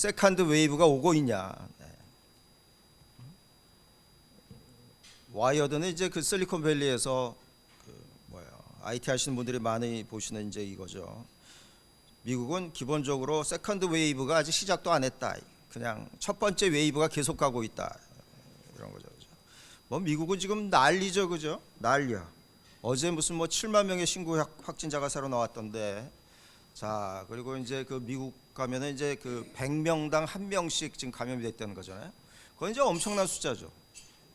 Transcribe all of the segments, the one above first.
세컨드 웨이브가 오고 있냐. 네. 와이어드는 이제 그 실리콘밸리에서 IT 하시는 분들이 많이 보시는 이제 이거죠. 미국은 기본적으로 세컨드 웨이브가 아직 시작도 안 했다. 그냥 첫 번째 웨이브가 계속 가고 있다. 이런 거죠. 뭐 미국은 지금 난리죠, 그죠? 난리야. 어제 무슨 뭐 7만 명의 신고 확진자가 새로 나왔던데. 자, 그리고 이제 그 미국 가면은 이제 그 100명당 1명씩 지금 감염이 됐다는 거잖아요. 그건 이제 엄청난 숫자죠.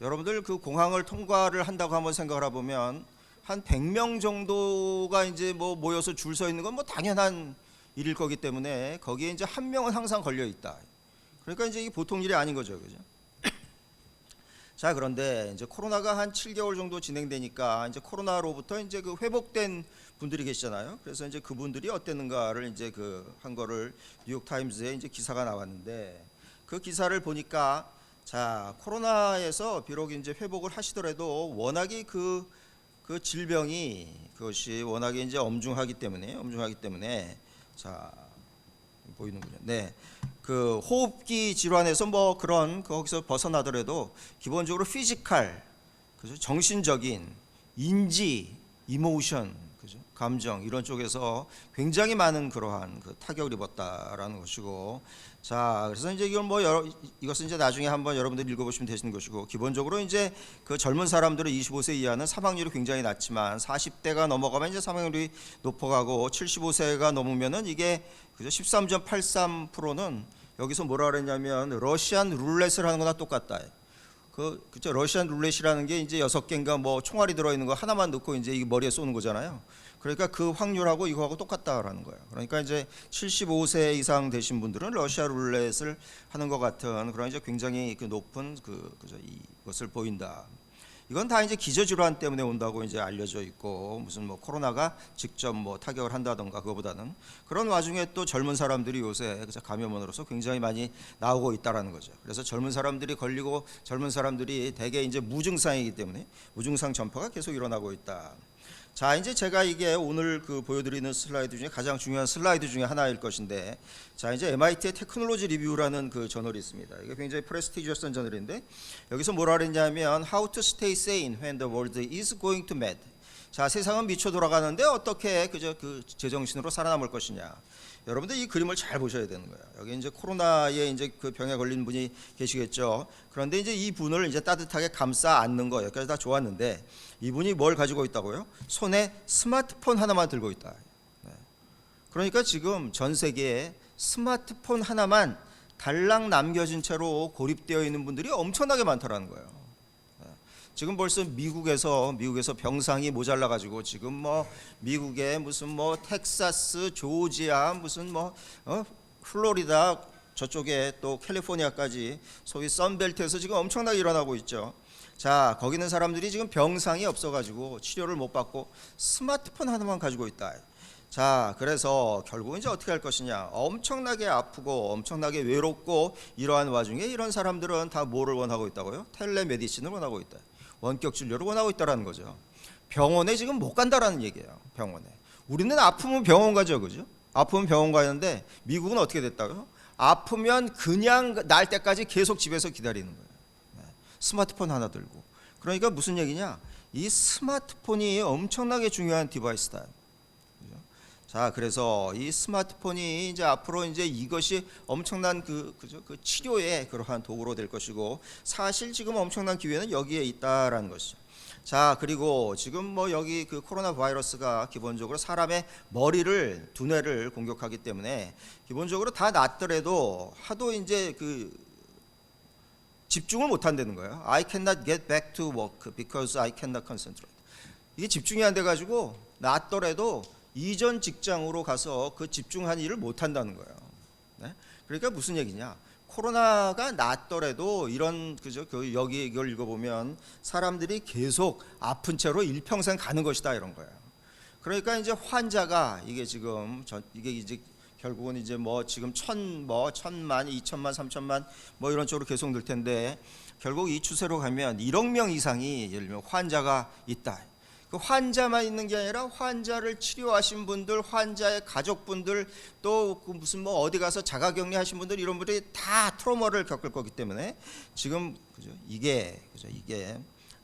여러분들 그 공항을 통과를 한다고 한번 생각을 해보면 한 100명 정도가 이제 뭐 모여서 줄 서 있는 건 뭐 당연한 일일 거기 때문에 거기에 이제 한 명은 항상 걸려 있다. 그러니까 이제 이게 보통 일이 아닌 거죠, 그죠? 자, 그런데 이제 코로나가 한 7개월 정도 진행되니까 이제 코로나로부터 이제 그 회복된 분들이 계시잖아요. 그래서 이제 그분들이 어땠는가를 이제 그 한 거를 뉴욕 타임즈에 이제 기사가 나왔는데 그 기사를 보니까 자, 코로나에서 비록 이제 회복을 하시더라도 워낙에 그 질병이 그것이 워낙에 이제 엄중하기 때문에 자, 보이는군요. 네. 그 호흡기 질환에서 뭐 그런 거기서 벗어나더라도 기본적으로 피지컬, 그죠? 정신적인 인지, 이모션, 그죠? 감정 이런 쪽에서 굉장히 많은 그러한 그 타격을 입었다라는 것이고, 자, 그래서 이제 이건 뭐 이것은 이제 나중에 한번 여러분들이 읽어보시면 되시는 것이고, 기본적으로 이제 그 젊은 사람들은 25세 이하는 사망률이 굉장히 낮지만 40대가 넘어가면 이제 사망률이 높아가고 75세가 넘으면은 이게 그죠? 13.83%는 여기서 뭐라 그랬냐면 러시안 룰렛을 하는 거나 똑같다. 그죠? 러시안 룰렛이라는 게 이제 6개인가 뭐 총알이 들어있는 거 하나만 넣고 이제 이 머리에 쏘는 거잖아요. 그러니까 그 확률하고 이거하고 똑같다라는 거예요. 그러니까 이제 75세 이상 되신 분들은 러시아 룰렛을 하는 것 같은 그런 이제 굉장히 그 높은 그죠? 이것을 보인다. 이건 다 이제 기저질환 때문에 온다고 이제 알려져 있고, 무슨 뭐 코로나가 직접 뭐 타격을 한다던가 그거보다는 그런 와중에 또 젊은 사람들이 요새 감염원으로서 굉장히 많이 나오고 있다라는 거죠. 그래서 젊은 사람들이 걸리고 젊은 사람들이 대개 이제 무증상이기 때문에 무증상 전파가 계속 일어나고 있다. 자, 이제 제가 이게 오늘 그 보여드리는 슬라이드 중에 가장 중요한 슬라이드 중에 하나일 것인데, 자, 이제 MIT의 테크놀로지 리뷰라는 그 저널이 있습니다. 이게 굉장히 프레스티지어스한 저널인데 여기서 뭐라 그랬냐면 How to stay sane when the world is going to mad. 자, 세상은 미쳐 돌아가는데 어떻게 그저 그 제정신으로 살아남을 것이냐. 여러분들 이 그림을 잘 보셔야 되는 거예요. 여기 이제 코로나에 이제 그 병에 걸린 분이 계시겠죠. 그런데 이제 이 분을 이제 따뜻하게 감싸 안는 거 여기까지 다 좋았는데 이분이 뭘 가지고 있다고요? 손에 스마트폰 하나만 들고 있다. 네. 그러니까 지금 전 세계에 스마트폰 하나만 달랑 남겨진 채로 고립되어 있는 분들이 엄청나게 많다라는 거예요. 지금 벌써 미국에서 병상이 모자라 가지고 지금 뭐 미국의 무슨 뭐 텍사스, 조지아, 무슨 뭐 플로리다 저쪽에 또 캘리포니아까지 소위 선벨트에서 지금 엄청나게 일어나고 있죠. 자, 거기 있는 사람들이 지금 병상이 없어 가지고 치료를 못 받고 스마트폰 하나만 가지고 있다. 자, 그래서 결국은 이제 어떻게 할 것이냐. 엄청나게 아프고 엄청나게 외롭고 이러한 와중에 이런 사람들은 다 뭐를 원하고 있다고요? 텔레메디신을 원하고 있다. 원격 진료를 원하고 있다라는 거죠. 병원에 지금 못 간다라는 얘기예요. 병원에. 우리는 아프면 병원 가죠, 그죠? 아프면 병원 가는데 미국은 어떻게 됐다고요? 아프면 그냥 날 때까지 계속 집에서 기다리는 거예요. 스마트폰 하나 들고. 그러니까 무슨 얘기냐? 이 스마트폰이 엄청나게 중요한 디바이스다. 그죠? 자, 그래서 이 스마트폰이 이제 앞으로 이제 이것이 엄청난 그 치료의 그러한 도구로 될 것이고, 사실 지금 엄청난 기회는 여기에 있다라는 것이죠. 자, 그리고 지금 뭐 여기 그 코로나 바이러스가 기본적으로 사람의 머리를, 두뇌를 공격하기 때문에 기본적으로 다 낫더라도 하도 이제 그 집중을 못 한다는 거예요. I cannot get back to work because I cannot concentrate. 이게 집중이 안 돼 가지고 낫더라도 이전 직장으로 가서 그 집중한 일을 못 한다는 거예요. 네? 그러니까 무슨 얘기냐? 코로나가 낫더라도 이런 그죠? 여기 이걸 읽어보면 사람들이 계속 아픈 채로 일평생 가는 것이다 이런 거예요. 그러니까 이제 환자가 이게 지금 이게 이제 결국은 이제 뭐 지금 1,000만, 2천만, 3천만 뭐 이런 쪽으로 계속 늘 텐데 결국 이 추세로 가면 1억 명 이상이 예를 들면 환자가 있다. 그 환자만 있는 게 아니라 환자를 치료하신 분들, 환자의 가족분들, 또 그 무슨 뭐 어디 가서 자가격리하신 분들, 이런 분들이 다 트로마를 겪을 거기 때문에 지금 그죠? 이게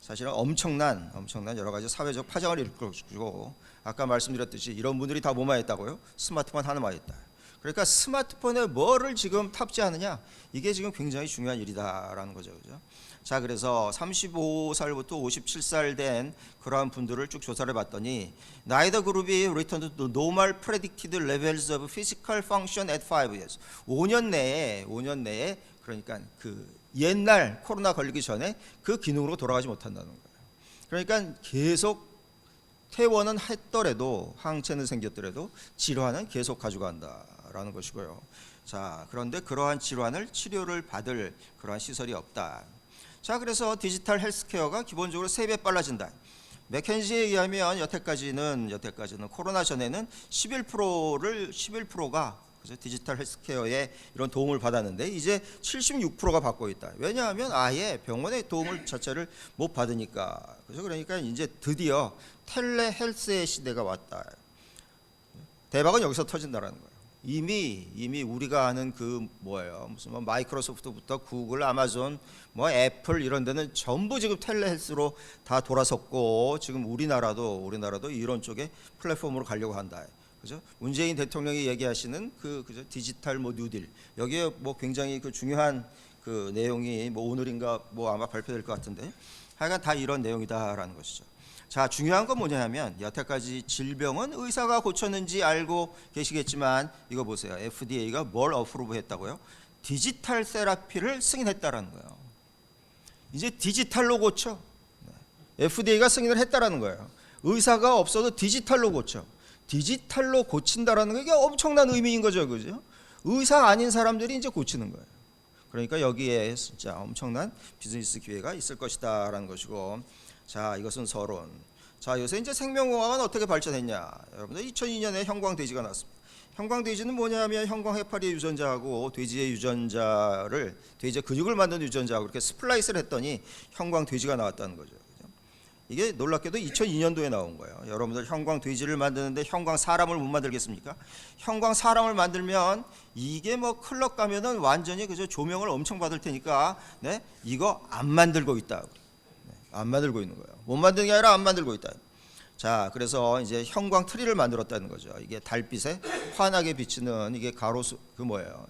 사실은 엄청난 여러 가지 사회적 파장을 일으킬 것이고, 아까 말씀드렸듯이 이런 분들이 다 뭐만 했다고요? 스마트폰 하나만 했다. 그러니까 스마트폰에 뭐를 지금 탑재하느냐, 이게 지금 굉장히 중요한 일이다라는 거죠, 그죠? 자, 그래서 35살부터 57살 된 그러한 분들을 쭉 조사를 해봤더니 neither 그룹이 returned to normal predicted levels of physical function at 5 years. 5년 내에 그러니까 그 옛날 코로나 걸리기 전에 그 기능으로 돌아가지 못한다는 거예요. 그러니까 계속 퇴원은 했더라도, 항체는 생겼더라도 질환은 계속 가져간다라는 것이고요. 자, 그런데 그러한 질환을 치료를 받을 그러한 시설이 없다. 자, 그래서 디지털 헬스케어가 기본적으로 3배 빨라진다. 맥켄지에 의하면 여태까지는 코로나 전에는 11%가 그래서 디지털 헬스케어에 이런 도움을 받았는데 이제 76%가 받고 있다. 왜냐하면 아예 병원의 도움을 자체를 못 받으니까. 그래서 그러니까 이제 드디어 텔레 헬스의 시대가 왔다. 대박은 여기서 터진다라는 거예요. 이미 우리가 아는 그 뭐예요? 무슨 뭐 마이크로소프트부터 구글, 아마존, 뭐 애플 이런 데는 전부 지금 텔레헬스로 다 돌아섰고, 지금 우리나라도 이런 쪽에 플랫폼으로 가려고 한다. 그죠? 문재인 대통령이 얘기하시는 그죠? 디지털 뭐 뉴딜, 여기에 뭐 굉장히 그 중요한 그 내용이 뭐 오늘인가 뭐 아마 발표될 것 같은데, 하여간 다 이런 내용이다라는 것이죠. 자, 중요한 건 뭐냐면 여태까지 질병은 의사가 고쳤는지 알고 계시겠지만 이거 보세요. FDA가 뭘 어프로브 했다고요? 디지털 세라피를 승인했다라는 거예요. 이제 디지털로 고쳐. FDA가 승인을 했다라는 거예요. 의사가 없어도 디지털로 고쳐. 디지털로 고친다라는 게 이게 엄청난 의미인 거죠, 그죠? 의사 아닌 사람들이 이제 고치는 거예요. 그러니까 여기에 진짜 엄청난 비즈니스 기회가 있을 것이다라는 것이고, 자, 이것은 서론. 자, 요새 이제 생명공학은 어떻게 발전했냐? 여러분들 2002년에 형광돼지가 나왔습니다. 형광돼지는 뭐냐면 형광 해파리의 유전자하고 돼지의 유전자를, 돼지의 근육을 만드는 유전자하고 이렇게 스플라이스를 했더니 형광돼지가 나왔다는 거죠. 이게 놀랍게도 2002년도에 나온 거예요. 여러분들 형광돼지를 만드는데 형광 사람을 못 만들겠습니까? 형광 사람을 만들면 이게 뭐 클럽 가면은 완전히 그저 조명을 엄청 받을 테니까, 네, 이거 안 만들고 있다. 안 만들고 있는 거예요. 못 만드는 게 아니라 안 만들고 있다. 자, 그래서 이제 형광 트리를 만들었다는 거죠. 이게 달빛에 환하게 비치는 이게 가로수 그 뭐예요?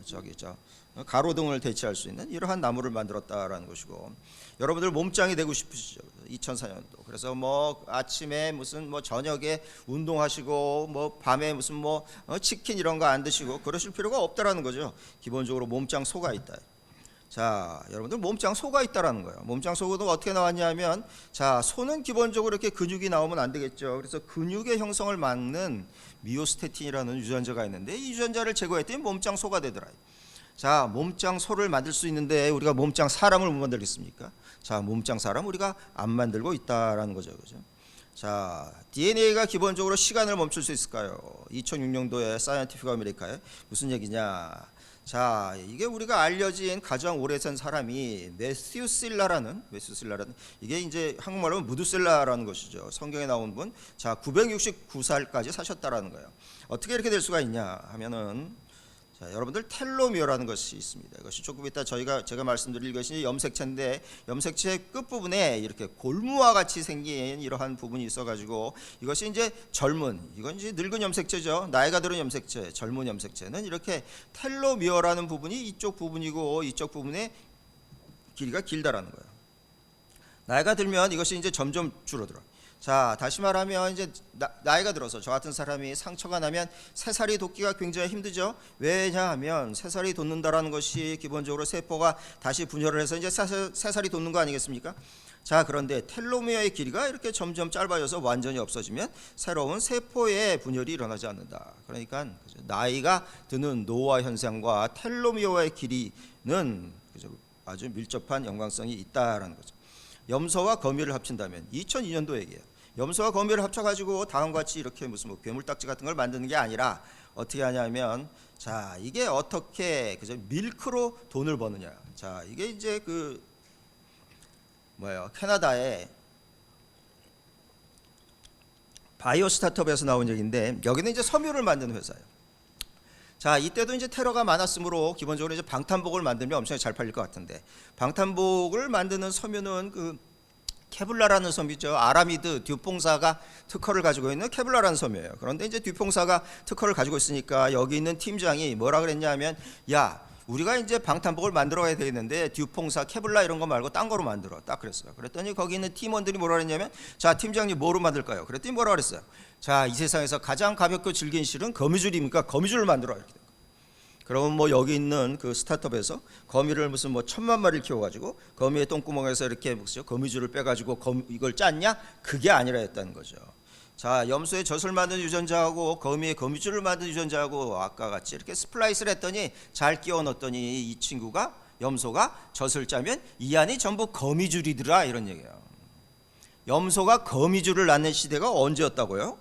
가로등을 대체할 수 있는 이러한 나무를 만들었다라는 것이고, 여러분들 몸짱이 되고 싶으시죠? 2004년도. 그래서 뭐 아침에 무슨 뭐 저녁에 운동하시고 뭐 밤에 무슨 뭐 치킨 이런 거 안 드시고 그러실 필요가 없다라는 거죠. 기본적으로 몸짱 소가 있다. 자, 여러분들 몸짱 소가 있다라는 거예요. 몸짱 소도 어떻게 나왔냐면, 자, 소는 기본적으로 이렇게 근육이 나오면 안 되겠죠. 그래서 근육의 형성을 막는 미오스테틴이라는 유전자가 있는데 이 유전자를 제거했더니 몸짱 소가 되더라. 자, 몸짱 소를 만들 수 있는데 우리가 몸짱 사람을 못 만들겠습니까? 자, 몸짱 사람 우리가 안 만들고 있다라는 거죠, 그죠? 자, DNA가 기본적으로 시간을 멈출 수 있을까요? 2006년도에 사이언티픽 아메리카에 무슨 얘기냐? 자, 이게 우리가 알려진 가장 오래 산 사람이 메스유실라라는 이게 이제 한국말로 무두셀라라는 것이죠. 성경에 나온 분. 자, 969살까지 사셨다라는 거예요. 어떻게 이렇게 될 수가 있냐 하면은, 자, 여러분들 텔로미어라는 것이 있습니다. 이것이 조금 이따 제가 말씀드릴 것이 염색체인데, 염색체 끝부분에 이렇게 골무와 같이 생긴 이러한 부분이 있어가지고 이것이 이제 이건 이제 늙은 염색체죠. 나이가 들은 염색체, 젊은 염색체는 이렇게 텔로미어라는 부분이 이쪽 부분이고 이쪽 부분의 길이가 길다라는 거예요. 나이가 들면 이것이 이제 점점 줄어들어. 자, 다시 말하면 이제 나이가 들어서 저 같은 사람이 상처가 나면 새살이 돋기가 굉장히 힘들죠. 왜냐하면 새살이 돋는다라는 것이 기본적으로 세포가 다시 분열을 해서 이제 새살이 돋는 거 아니겠습니까? 자, 그런데 텔로미어의 길이가 이렇게 점점 짧아져서 완전히 없어지면 새로운 세포의 분열이 일어나지 않는다. 그러니까 나이가 드는 노화 현상과 텔로미어의 길이는 아주 밀접한 연관성이 있다라는 거죠. 염소와 거미를 합친다면 2002년도 얘기예요. 염소와 거미를 합쳐가지고 다음과 같이 이렇게 무슨 뭐 괴물딱지 같은 걸 만드는 게 아니라 어떻게 하냐면, 자, 이게 어떻게 그죠? 밀크로 돈을 버느냐. 자, 이게 이제 그 뭐예요? 캐나다에 바이오 스타트업에서 나온 얘기인데 여기는 이제 섬유를 만드는 회사예요. 자, 이때도 이제 테러가 많았으므로 기본적으로 이제 방탄복을 만들면 엄청 잘 팔릴 것 같은데, 방탄복을 만드는 섬유는 그 케블라라는 섬유죠. 아라미드 듀퐁사가 특허를 가지고 있는 케블라라는 섬유예요. 그런데 이제 듀퐁사가 특허를 가지고 있으니까 여기 있는 팀장이 뭐라 그랬냐면, 야, 우리가 이제 방탄복을 만들어야 되겠는데 듀퐁사 케블라 이런 거 말고 딴 거로 만들어. 딱 그랬어요. 그랬더니 거기 있는 팀원들이 뭐라 그랬냐면, 자, 팀장님 뭐로 만들까요? 그랬더니 뭐라 그랬어요? 자, 이 세상에서 가장 가볍고 질긴 실은 거미줄입니까? 거미줄을 만들어. 이렇게. 그러면 뭐 여기 있는 그 스타트업에서 거미를 무슨 뭐 1000만 마리를 키워가지고 거미의 똥구멍에서 이렇게 거미줄을 빼가지고 이걸 짰냐? 그게 아니라 했다는 거죠. 자, 염소의 젖을 만든 유전자하고 거미의 거미줄을 만든 유전자하고 아까 같이 이렇게 스플라이스를 했더니 잘 끼워 넣었더니 이 친구가, 염소가 젖을 짜면 이 안이 전부 거미줄이더라, 이런 얘기예요. 염소가 거미줄을 낳는 시대가 언제였다고요?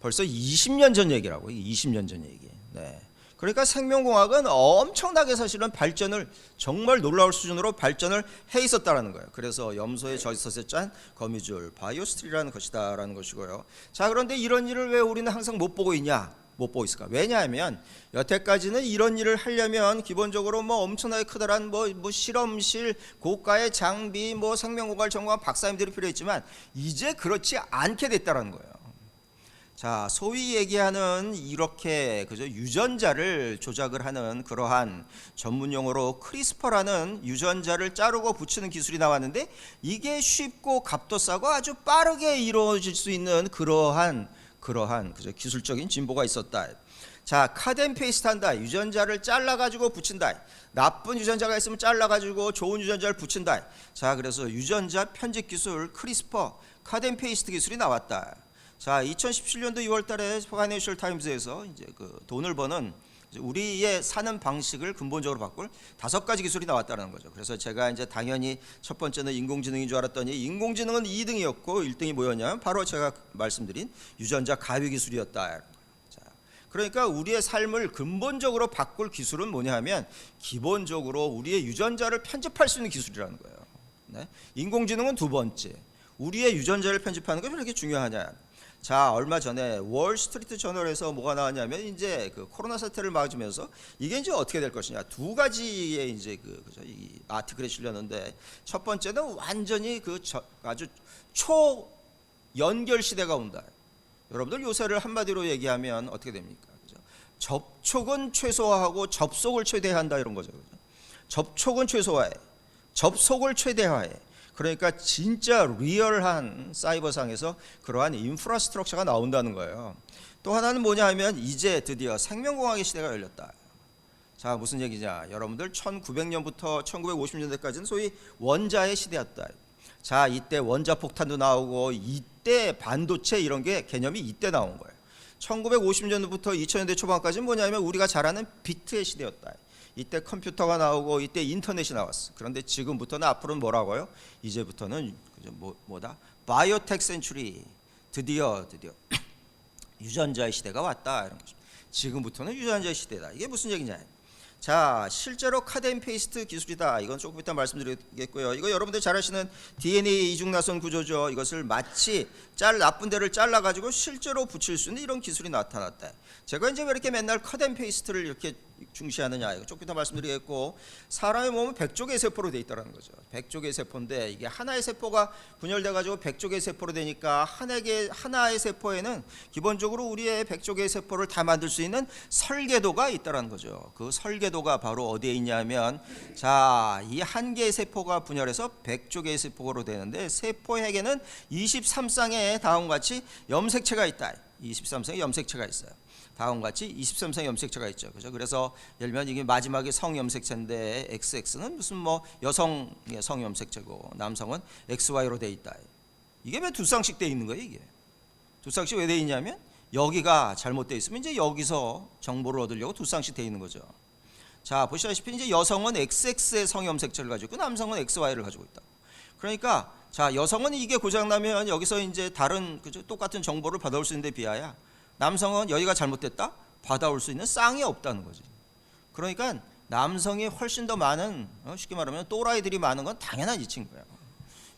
벌써 20년 전 얘기라고. 20년 전 얘기. 네. 그러니까 생명공학은 엄청나게 사실은 발전을, 정말 놀라울 수준으로 발전을 해 있었다라는 거예요. 그래서 염소의 젖에서 짠 거미줄, 바이오스트리라는 것이다라는 것이고요. 자, 그런데 이런 일을 왜 우리는 항상 못 보고 있냐? 못 보고 있을까? 왜냐하면 여태까지는 이런 일을 하려면 기본적으로 뭐 엄청나게 크다란 뭐 실험실, 고가의 장비, 뭐 생명공학을 전공한 박사님들이 필요했지만 이제 그렇지 않게 됐다라는 거예요. 자, 소위 얘기하는 이렇게 그죠, 유전자를 조작을 하는 그러한 전문 용어로 크리스퍼라는 유전자를 자르고 붙이는 기술이 나왔는데, 이게 쉽고 값도 싸고 아주 빠르게 이루어질 수 있는 그러한 그죠, 기술적인 진보가 있었다. 자, 컷앤페이스트 한다. 유전자를 잘라가지고 붙인다. 나쁜 유전자가 있으면 잘라가지고 좋은 유전자를 붙인다. 자, 그래서 유전자 편집 기술 크리스퍼, 컷앤페이스트 기술이 나왔다. 자, 2017년도 2월달에 파이낸셜 타임즈에서 이제 그 돈을 버는 우리의 사는 방식을 근본적으로 바꿀 5가지 기술이 나왔다는 거죠. 그래서 제가 이제 당연히 첫 번째는 인공지능인 줄 알았더니 인공지능은 2등이었고 1등이 뭐였냐면 바로 제가 말씀드린 유전자 가위 기술이었다. 자, 그러니까 우리의 삶을 근본적으로 바꿀 기술은 뭐냐 하면 기본적으로 우리의 유전자를 편집할 수 있는 기술이라는 거예요. 네? 인공지능은 두 번째. 우리의 유전자를 편집하는 게 왜 이렇게 중요하냐? 자, 얼마 전에 월스트리트 저널에서 뭐가 나왔냐면 이제 그 코로나 사태를 맞으면서 이게 이제 어떻게 될 것이냐, 2가지의 이제 그죠, 이 아티클에 실렸는데, 첫 번째는 완전히 아주 초 연결 시대가 온다. 여러분들 요새를 한마디로 얘기하면 어떻게 됩니까? 그죠? 접촉은 최소화하고 접속을 최대화한다, 이런 거죠. 그죠? 접촉은 최소화해, 접속을 최대화해. 그러니까 진짜 리얼한 사이버상에서 그러한 인프라스트럭처가 나온다는 거예요. 또 하나는 뭐냐 하면 이제 드디어 생명공학의 시대가 열렸다. 자, 무슨 얘기냐? 여러분들 1900년부터 1950년대까지는 소위 원자의 시대였다. 자, 이때 원자폭탄도 나오고 이때 반도체 이런 게 개념이 이때 나온 거예요. 1950년부터 2000년대 초반까지는 뭐냐면 우리가 잘 아는 비트의 시대였다. 이때 컴퓨터가 나오고 이때 인터넷이 나왔어. 그런데 지금부터는 앞으로는 뭐라고요? 이제부터는 뭐다? 바이오텍 센츄리. 드디어 유전자의 시대가 왔다, 이런 거죠. 지금부터는 유전자의 시대다. 이게 무슨 얘기냐? 자, 실제로 컷앤페이스트 기술이다. 이건 조금 이따 말씀드리겠고요. 이거 여러분들 잘 아시는 DNA 이중나선 구조죠. 이것을 마치 나쁜 데를 잘라가지고 실제로 붙일 수 있는 이런 기술이 나타났다. 제가 이제 왜 이렇게 맨날 컷앤페이스트를 이렇게 중시하느냐, 이거 조금 이따 말씀드리겠고, 사람의 몸은 100쪽의 세포로 돼 있다는 거죠. 100쪽의 세포인데 이게 하나의 세포가 분열돼가지고 100쪽의 세포로 되니까 하나의 세포에는 기본적으로 우리의 100쪽의 세포를 다 만들 수 있는 설계도가 있다는 거죠. 그 설계도가 바로 어디에 있냐면, 자, 이 한 개의 세포가 분열해서 100쪽의 세포로 되는데, 세포핵에는 23쌍의 다음과 같이 염색체가 있다. 23쌍의 염색체가 있어요. 다음과 같이 23쌍의 염색체가 있죠. 그죠? 그래서 예를 들면 이게 마지막에 성염색체인데 XX는 무슨 뭐 여성의 성염색체고 남성은 XY로 돼 있다. 이게 왜 2쌍씩 돼 있는 거예요, 이게? 2쌍씩 왜 돼 있냐면 여기가 잘못돼 있으면 이제 여기서 정보를 얻으려고 2쌍씩 돼 있는 거죠. 자, 보시다시피 이제 여성은 XX의 성염색체를 가지고 있고 남성은 XY를 가지고 있다. 그러니까 자, 여성은 이게 고장나면 여기서 이제 다른 그죠? 똑같은 정보를 받아올 수 있는데 비하야 남성은 여기가 잘못됐다? 받아올 수 있는 쌍이 없다는 거지. 그러니까 남성이 훨씬 더 많은, 쉽게 말하면 또라이들이 많은 건 당연한 이치인 거예요.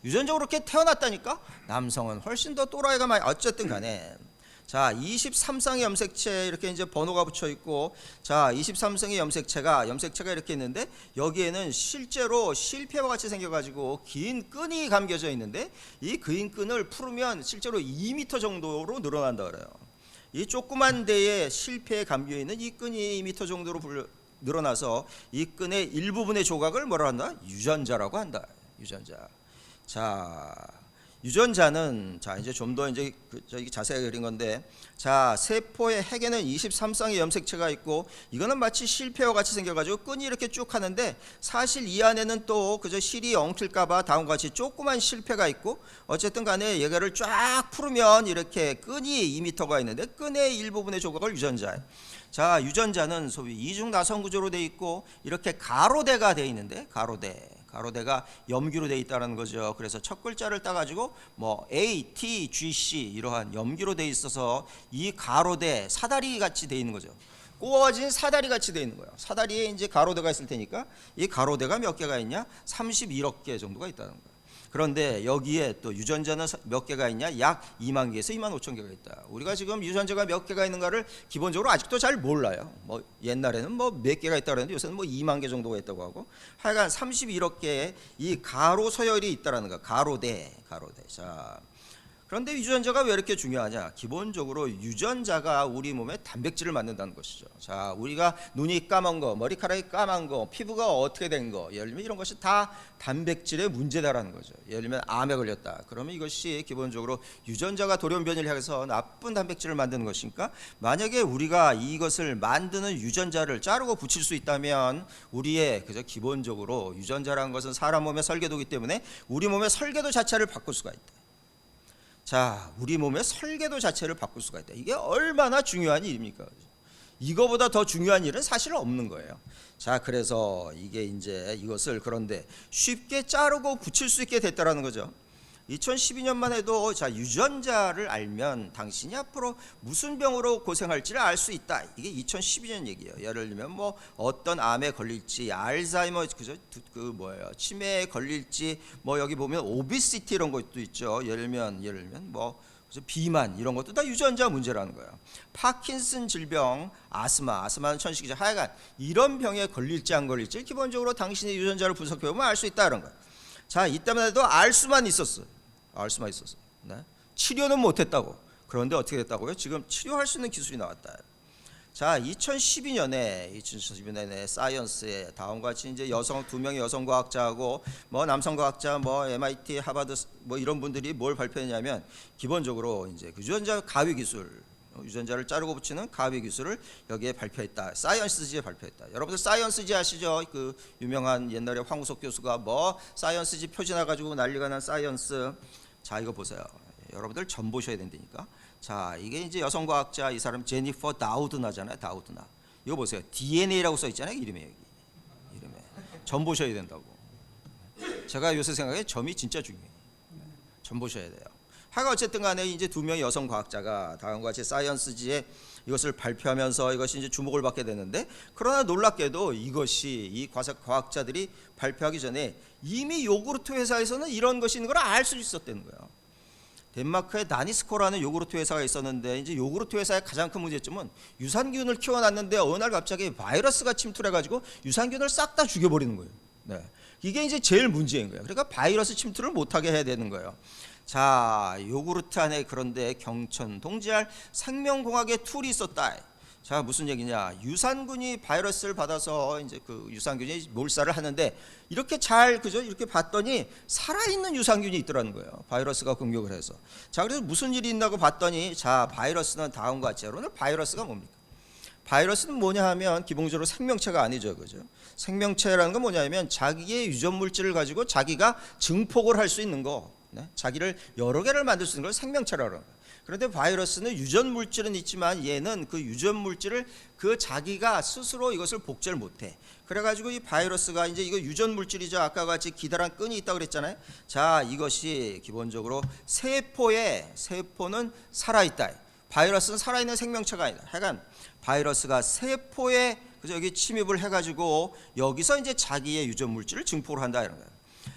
유전적으로 그렇게 태어났다니까 남성은 훨씬 더 또라이가 많이, 어쨌든 간에 자, 23쌍의 염색체 이렇게 이제 번호가 붙여 있고, 자, 23쌍의 염색체가 이렇게 있는데 여기에는 실제로 실패와 같이 생겨가지고 긴 끈이 감겨져 있는데 이 긴 끈을 풀으면 실제로 2m 정도로 늘어난다 그래요. 이 조그만 데에 실패에 감겨 있는 이 끈이 2m 정도로 늘어나서 이 끈의 일부분의 조각을 뭐라 한다? 유전자라고 한다. 유전자. 자, 유전자는 자 이제 좀 더 이제 저기 자세하게 그린 건데, 자 세포의 핵에는 23쌍의 염색체가 있고 이거는 마치 실패와 같이 생겨가지고 끈이 이렇게 쭉 하는데 사실 이 안에는 또 그저 실이 엉킬까봐 다음과 같이 조그만 실패가 있고 어쨌든 간에 얘가를 쫙 풀으면 이렇게 끈이 2m가 있는데 끈의 일부분의 조각을 유전자. 자 유전자는 소위 이중 나선 구조로 돼 있고 이렇게 가로대가 돼 있는데 가로대가 염기로 돼 있다는 거죠. 그래서 첫 글자를 따가지고 뭐 A, T, G, C 이러한 염기로 돼 있어서 이 가로대 사다리 같이 돼 있는 거죠. 꼬아진 사다리 같이 돼 있는 거예요. 사다리에 이제 가로대가 있을 테니까 이 가로대가 몇 개가 있냐? 31억 개 정도가 있다는 거예요. 그런데 여기에 또 유전자는 몇 개가 있냐? 약 2만 개에서 2만 5천 개가 있다. 우리가 지금 유전자가 몇 개가 있는가를 기본적으로 아직도 잘 몰라요. 뭐 옛날에는 뭐 몇 개가 있다고 그랬는데 요새는 뭐 2만 개 정도가 있다고 하고 하여간 31억 개의 이 가로 서열이 있다라는 거. 가로대. 자. 그런데 유전자가 왜 이렇게 중요하냐? 기본적으로 유전자가 우리 몸에 단백질을 만든다는 것이죠. 자, 우리가 눈이 까만 거, 머리카락이 까만 거, 피부가 어떻게 된 거, 예를 들면 이런 것이 다 단백질의 문제다라는 거죠. 예를 들면 암에 걸렸다. 그러면 이것이 기본적으로 유전자가 돌연변이를 향해서 나쁜 단백질을 만드는 것이니까 만약에 우리가 이것을 만드는 유전자를 자르고 붙일 수 있다면 우리의 그저 기본적으로 유전자라는 것은 사람 몸의 설계도이기 때문에 우리 몸의 설계도 자체를 바꿀 수가 있다. 자, 우리 몸의 설계도 자체를 바꿀 수가 있다. 이게 얼마나 중요한 일입니까? 이거보다 더 중요한 일은 사실 없는 거예요. 자, 그래서 이게 이제 이것을 그런데 쉽게 자르고 붙일 수 있게 됐다라는 거죠. 2012년만 해도 자 유전자를 알면 당신이 앞으로 무슨 병으로 고생할지를 알 수 있다. 이게 2012년 얘기예요. 예를 들면 뭐 어떤 암에 걸릴지, 알츠하이머 그죠? 치매에 걸릴지, 뭐 여기 보면 오비시티 이런 것도 있죠. 예를 들면 뭐 비만 이런 것도 다 유전자 문제라는 거예요. 파킨슨 질병, 아스마는 천식이죠. 하여간 이런 병에 걸릴지 안 걸릴지 기본적으로 당신의 유전자를 분석해 보면 알 수 있다 이런 거예요. 자, 이때만 해도 알 수만 있었어요. 네? 치료는 못했다고. 그런데 어떻게 됐다고요? 지금 치료할 수 있는 기술이 나왔다. 자, 2012년에 사이언스에 다음과 같이 이제 두 명의 여성 과학자하고 뭐 남성 과학자, 뭐 MIT, 하버드 뭐 이런 분들이 뭘 발표했냐면 기본적으로 이제 그 유전자 가위 기술, 유전자를 자르고 붙이는 가위 기술을 여기에 발표했다. 사이언스지에 발표했다. 여러분들 사이언스지 아시죠? 그 유명한 옛날에 황우석 교수가 뭐 사이언스지 표지나 가지고 난리가 난 사이언스. 자, 이거 보세요. 여러분들 점 보셔야 된다니까. 자, 이게 이제 여성 과학자 이 사람 제니퍼 다우드나잖아요. 다우드나. 이거 보세요. DNA라고 써 있잖아요. 이름에. 점 보셔야 된다고. 제가 요새 생각에 점이 진짜 중요해요. 점 보셔야 돼요. 하여간 어쨌든 간에 이제 두 명의 여성 과학자가 다음과 같이 사이언스지에 이것을 발표하면서 이것이 이제 주목을 받게 되는데, 그러나 놀랍게도 이것이 이 과학자들이 발표하기 전에 이미 요구르트 회사에서는 이런 것이 있는 걸 알 수 있었다는 거예요. 덴마크의 다니스코라는 요구르트 회사가 있었는데 이제 요구르트 회사의 가장 큰 문제점은 유산균을 키워놨는데 어느 날 갑자기 바이러스가 침투해가지고 유산균을 싹 다 죽여버리는 거예요. 네. 이게 이제 제일 문제인 거예요. 그러니까 바이러스 침투를 못하게 해야 되는 거예요. 자, 요구르트 안에 그런데 경천 동지할 생명공학의 툴이 있었다. 자, 무슨 얘기냐? 유산균이 바이러스를 받아서 이제 그 유산균이 몰살을 하는데 이렇게 이렇게 봤더니 살아있는 유산균이 있더라는 거예요. 바이러스가 공격을 해서. 자, 그래서 무슨 일이 있나고 봤더니 자, 바이러스는 다음과 같이. 여러분, 바이러스가 뭡니까? 바이러스는 뭐냐 하면 기본적으로 생명체가 아니죠. 그죠? 생명체라는 건 뭐냐면 자기의 유전 물질을 가지고 자기가 증폭을 할 수 있는 거. 네? 자기를 여러 개를 만들 수 있는 걸 생명체라고 합니다. 그런데 바이러스는 유전 물질은 있지만 얘는 그 유전 물질을 그 자기가 스스로 이것을 복제를 못해. 그래가지고 이 바이러스가 이제 이거 유전 물질이죠. 아까 같이 기다란 끈이 있다고 그랬잖아요. 자, 이것이 기본적으로 세포는 살아있다. 바이러스는 살아있는 생명체가 아니다. 하여간 바이러스가 세포에 그래서 여기 침입을 해가지고 여기서 이제 자기의 유전 물질을 증폭을 한다 이런 거예요.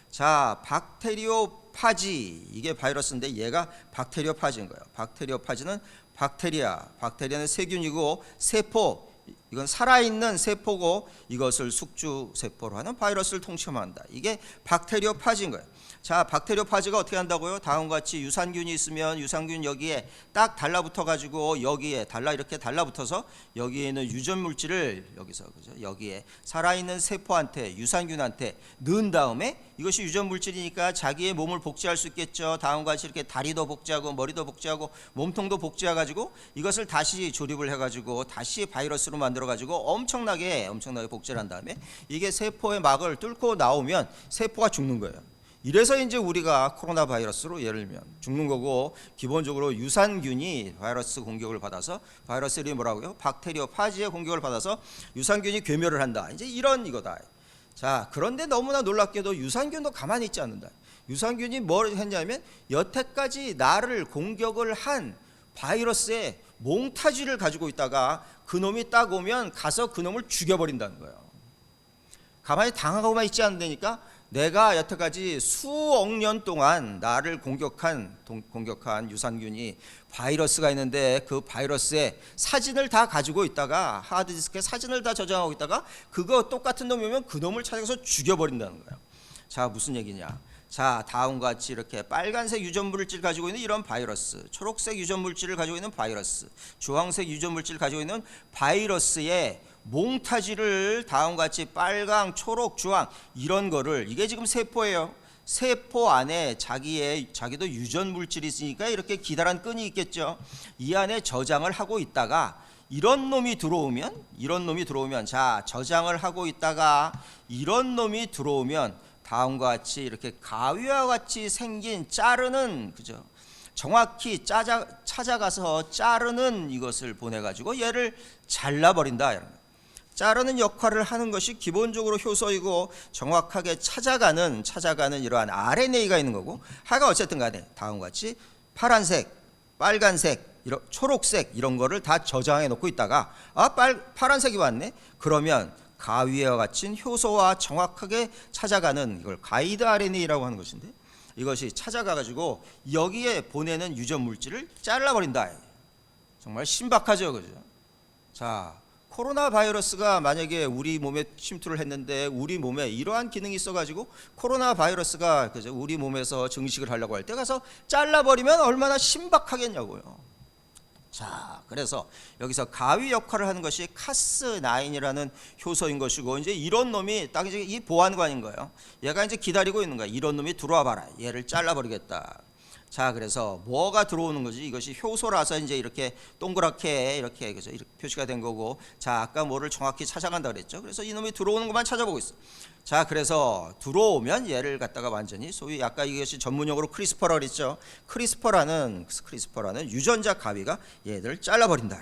자, 박테리오파지 이게 바이러스인데 얘가 박테리오파지인 거예요. 박테리오파지는 박테리아는 세균이고 세포, 이건 살아있는 세포고 이것을 숙주 세포로 하는 바이러스를 통칭한다. 이게 박테리오파지인 거예요. 자, 박테리오파지가 어떻게 한다고요? 다음과 같이 유산균이 있으면 유산균 여기에 딱 달라붙어 가지고 여기에 이렇게 달라붙어서 여기에 있는 유전 물질을 여기서 그죠? 여기에 살아있는 세포한테 유산균한테 넣은 다음에 이것이 유전 물질이니까 자기의 몸을 복제할 수 있겠죠. 다음과 같이 이렇게 다리도 복제하고 머리도 복제하고 몸통도 복제해 가지고 이것을 다시 조립을 해 가지고 다시 바이러스로 만들어 가지고 엄청나게 복제를 한 다음에 이게 세포의 막을 뚫고 나오면 세포가 죽는 거예요. 이래서 이제 우리가 코로나 바이러스로 예를 들면 죽는 거고, 기본적으로 유산균이 바이러스 공격을 받아서, 바이러스 이름이 뭐라고요? 박테리오파지의 공격을 받아서 유산균이 괴멸을 한다. 이제 이런 이거다. 자, 그런데 너무나 놀랍게도 유산균도 가만히 있지 않는다. 유산균이 뭘 했냐면 여태까지 나를 공격을 한 바이러스의 몽타주를 가지고 있다가 그놈이 딱 오면 가서 그놈을 죽여버린다는 거예요. 가만히 당하고만 있지 않으니까 내가 여태까지 수억 년 동안 나를 공격한 유산균이 바이러스가 있는데 그 바이러스의 사진을 다 가지고 있다가 하드디스크에 사진을 다 저장하고 있다가 그거 똑같은 놈이 오면 그 놈을 찾아서 죽여버린다는 거예요. 자, 무슨 얘기냐? 자, 다음과 같이 이렇게 빨간색 유전 물질 가지고 있는 이런 바이러스, 초록색 유전 물질을 가지고 있는 바이러스, 주황색 유전 물질을 가지고 있는 바이러스의 몽타주를 다음과 같이 빨강, 초록, 주황 이런 거를, 이게 지금 세포예요. 세포 안에 자기도 유전 물질이 있으니까 이렇게 기다란 끈이 있겠죠. 이 안에 저장을 하고 있다가 이런 놈이 들어오면 자, 저장을 하고 있다가 이런 놈이 들어오면 다음과 같이 이렇게 가위와 같이 생긴 자르는, 그죠? 정확히 찾아가서 자르는 이것을 보내가지고 얘를 잘라버린다. 이런 거. 자르는 역할을 하는 것이 기본적으로 효소이고 정확하게 찾아가는 이러한 RNA가 있는 거고, 하여간 어쨌든 간에 다음과 같이 파란색, 빨간색, 초록색 이런 거를 다 저장해 놓고 있다가 파란색이 왔네? 그러면 가위와 같은 효소와 정확하게 찾아가는 이걸 가이드 RNA라고 하는 것인데, 이것이 찾아가가지고 여기에 보내는 유전 물질을 잘라버린다. 정말 신박하죠, 그죠? 자, 코로나 바이러스가 만약에 우리 몸에 침투를 했는데 우리 몸에 이러한 기능이 있어가지고 코로나 바이러스가 그죠? 우리 몸에서 증식을 하려고 할 때 가서 잘라버리면 얼마나 신박하겠냐고요. 자, 그래서 여기서 가위 역할을 하는 것이 카스9이라는 효소인 것이고, 이제 이런 놈이 딱 이제 이 보안관인 거예요. 얘가 이제 기다리고 있는 거야. 이런 놈이 들어와 봐라. 얘를 잘라버리겠다. 자, 그래서 뭐가 들어오는 거지? 이것이 효소라서 이제 이렇게 동그랗게 이렇게 그죠? 이렇게 표시가 된 거고, 자, 아까 뭐를 정확히 찾아간다 그랬죠. 그래서 이놈이 들어오는 것만 찾아보고 있어. 자, 그래서 들어오면 얘를 갖다가 완전히 소위 아까 이것이 전문용어로 크리스퍼라고 그랬죠. 크리스퍼라는 유전자 가위가 얘들을 잘라버린다.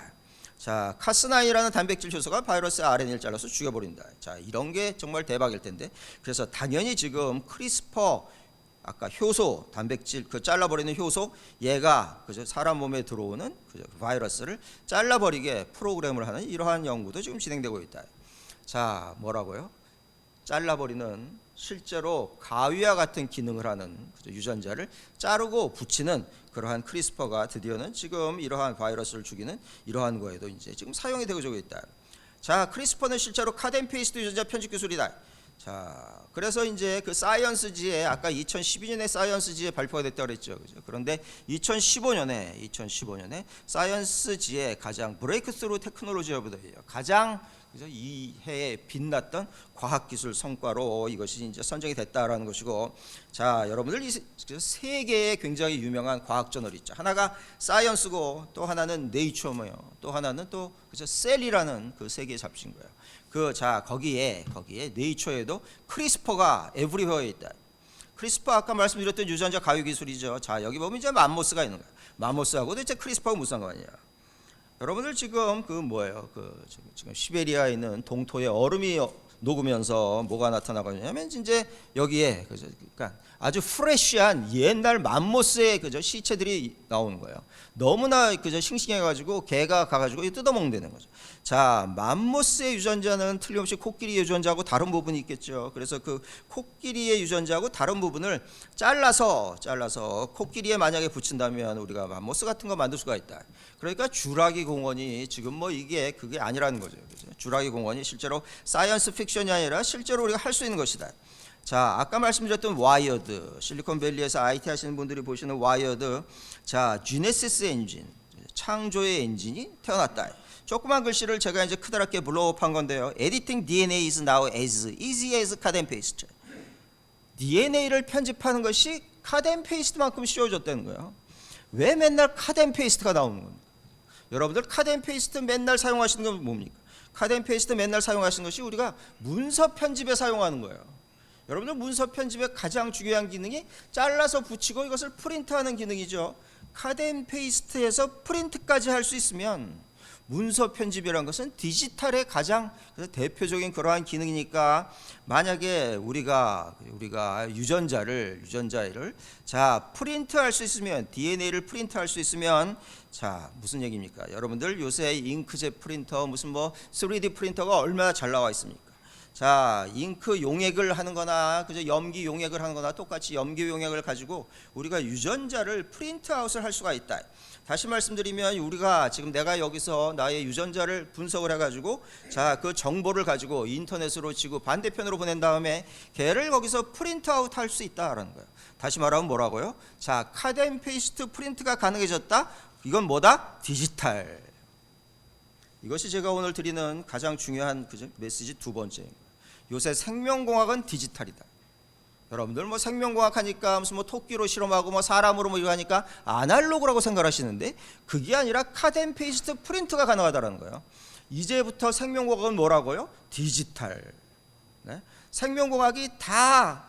자, 카스9이라는 단백질 효소가 바이러스 RNA를 잘라서 죽여버린다. 자, 이런 게 정말 대박일 텐데, 그래서 당연히 지금 크리스퍼 아까 효소, 단백질 그 잘라버리는 효소, 얘가 그죠? 사람 몸에 들어오는 그죠? 바이러스를 잘라버리게 프로그램을 하는 이러한 연구도 지금 진행되고 있다. 자, 뭐라고요? 잘라버리는, 실제로 가위와 같은 기능을 하는 그죠? 유전자를 자르고 붙이는 그러한 크리스퍼가 드디어는 지금 이러한 바이러스를 죽이는 이러한 거에도 이제 지금 사용이 되고 있다. 자, 크리스퍼는 실제로 카덴페이스트 유전자 편집 기술이다. 자, 그래서 이제 그 사이언스지에 아까 2012년에 사이언스지에 발표가 됐다고 그랬죠. 그죠? 그런데 2015년에 사이언스지에 가장 브레이크스루 테크놀로지 오브 더 이어, 가장 그죠? 이 해에 빛났던 과학기술 성과로 이것이 이제 선정이 됐다라는 것이고, 자, 여러분들 이 세 개의 굉장히 유명한 과학 저널이 있죠. 하나가 사이언스고 또 하나는 네이처고요. 또 하나는 또 그죠? 셀이라는 그 세 개의 잡지인 거예요. 자, 거기에 네이처에도 크리스퍼가 에브리웨어에 있다. 크리스퍼 아까 말씀드렸던 유전자 가위 기술이죠. 자, 여기 보면 이제 맘모스가 있는 거예요. 맘모스하고 대체 크리스퍼가 무슨 상관이냐? 여러분들 지금 그 뭐예요? 지금 시베리아에 있는 동토에 얼음이 녹으면서 뭐가 나타나거냐면 이제 여기에 그죠? 그러니까 아주 프레시한 옛날 맘모스의 그죠? 시체들이 나오는 거예요. 너무나 그죠? 싱싱해가지고 개가 가가지고 뜯어먹는다는 거죠. 자, 맘모스의 유전자는 틀림없이 코끼리의 유전자하고 다른 부분이 있겠죠. 그래서 그 코끼리의 유전자하고 다른 부분을 잘라서 코끼리에 만약에 붙인다면 우리가 맘모스 같은 거 만들 수가 있다. 그러니까 주라기 공원이 지금 뭐 이게 그게 아니라는 거죠. 그죠? 주라기 공원이 실제로 사이언스 픽션이 아니라 실제로 우리가 할 수 있는 것이다. 자, 아까 말씀드렸던 와이어드, 실리콘밸리에서 IT 하시는 분들이 보시는 와이어드, 자, 지네시스 엔진, 창조의 엔진이 태어났다. 조그만 글씨를 제가 이제 크다랗게 블로우업한 건데요. Editing DNA is now as easy as cut and paste. DNA를 편집하는 것이 cut and paste만큼 쉬워졌다는 거예요. 왜 맨날 cut and paste가 나오는 겁니까? 여러분들 cut and paste 맨날 사용하시는 건 뭡니까? cut and paste 맨날 사용하시는 것이 우리가 문서 편집에 사용하는 거예요. 여러분들 문서 편집의 가장 중요한 기능이 잘라서 붙이고 이것을 프린트하는 기능이죠. cut and paste에서 프린트까지 할 수 있으면 문서 편집이라는 것은 디지털의 가장 대표적인 그러한 기능이니까 만약에 우리가 유전자를 자 프린트할 수 있으면 DNA를 프린트할 수 있으면 자 무슨 얘기입니까? 여러분들 요새 잉크젯 프린터 무슨 뭐 3D 프린터가 얼마나 잘 나와 있습니까? 자, 잉크 용액을 하는 거나 그저 염기 용액을 하는 거나 똑같이 염기 용액을 가지고 우리가 유전자를 프린트아웃을 할 수가 있다. 다시 말씀드리면 우리가 지금 내가 여기서 나의 유전자를 분석을 해 가지고 자, 그 정보를 가지고 인터넷으로 치고 반대편으로 보낸 다음에 걔를 거기서 프린트아웃 할 수 있다라는 거예요. 다시 말하면 뭐라고요? 자, cut and paste 프린트가 가능해졌다. 이건 뭐다? 디지털. 이것이 제가 오늘 드리는 가장 중요한 메시지 두 번째입니다. 요새 생명공학은 디지털이다. 여러분들 뭐 생명공학 하니까 무슨 뭐 토끼로 실험하고 뭐 사람으로 뭐 이거 하니까 아날로그라고 생각하시는데 그게 아니라 cut and paste 프린트가 가능하다는 거예요. 이제부터 생명공학은 뭐라고요? 디지털. 네? 생명공학이 다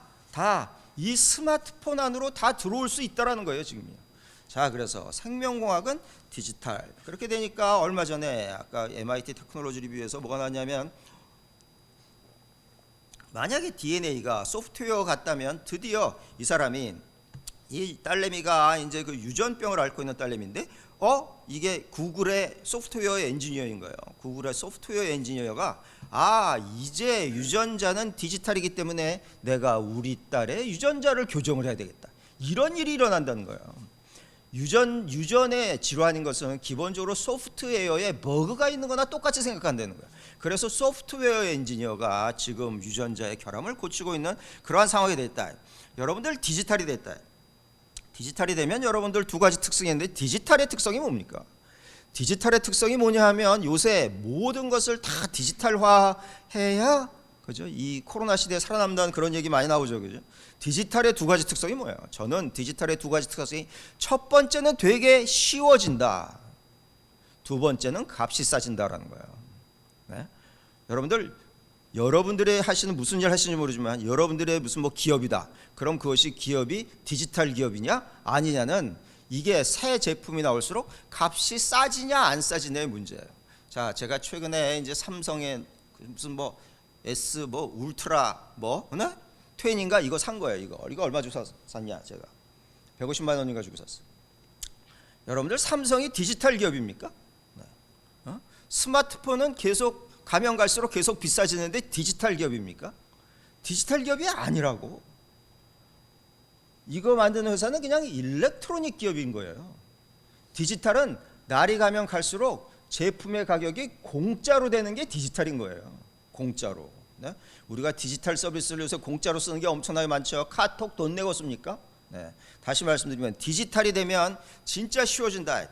이 스마트폰 안으로 다 들어올 수 있다라는 거예요 지금요. 자, 그래서 생명공학은 디지털. 그렇게 되니까 얼마 전에 아까 MIT 테크놀로지 리뷰에서 뭐가 나왔냐면 만약에 DNA가 소프트웨어 같다면 드디어 이 사람이 이 딸내미가 이제 그 유전병을 앓고 있는 딸내미인데 이게 구글의 소프트웨어 엔지니어인 거예요. 구글의 소프트웨어 엔지니어가 이제 유전자는 디지털이기 때문에 내가 우리 딸의 유전자를 교정을 해야 되겠다. 이런 일이 일어난다는 거예요. 유전의 질환인 것은 기본적으로 소프트웨어에 버그가 있는 거나 똑같이 생각한다는 거예요. 그래서 소프트웨어 엔지니어가 지금 유전자의 결함을 고치고 있는 그러한 상황이 됐다. 여러분들 디지털이 됐다. 디지털이 되면 여러분들 두 가지 특성이 있는데 디지털의 특성이 뭡니까? 디지털의 특성이 뭐냐 하면 요새 모든 것을 다 디지털화해야 그죠? 이 코로나 시대에 살아남는다는 그런 얘기 많이 나오죠. 그죠? 디지털의 두 가지 특성이 뭐예요? 저는 디지털의 두 가지 특성이 첫 번째는 되게 쉬워진다. 두 번째는 값이 싸진다라는 거예요. 네? 여러분들의 하시는 무슨 일 하시는지 모르지만 여러분들의 무슨 뭐 기업이다. 그럼 그것이 기업이 디지털 기업이냐 아니냐는 이게 새 제품이 나올수록 값이 싸지냐 안 싸지냐의 문제예요. 자, 제가 최근에 이제 삼성의 무슨 뭐 S 뭐 울트라 뭐 네? 트윈인가 이거 산 거예요. 이거 얼마 주고 샀냐? 제가 150만 원인가 주고 샀어요. 여러분들 삼성이 디지털 기업입니까? 네. 스마트폰은 계속 가면 갈수록 계속 비싸지는데 디지털 기업입니까? 디지털 기업이 아니라고. 이거 만드는 회사는 그냥 일렉트로닉 기업인 거예요. 디지털은 날이 가면 갈수록 제품의 가격이 공짜로 되는 게 디지털인 거예요. 공짜로. 네? 우리가 디지털 서비스를 요새 공짜로 쓰는 게 엄청나게 많죠. 카톡 돈 내고 씁니까? 네. 다시 말씀드리면 디지털이 되면 진짜 쉬워진다.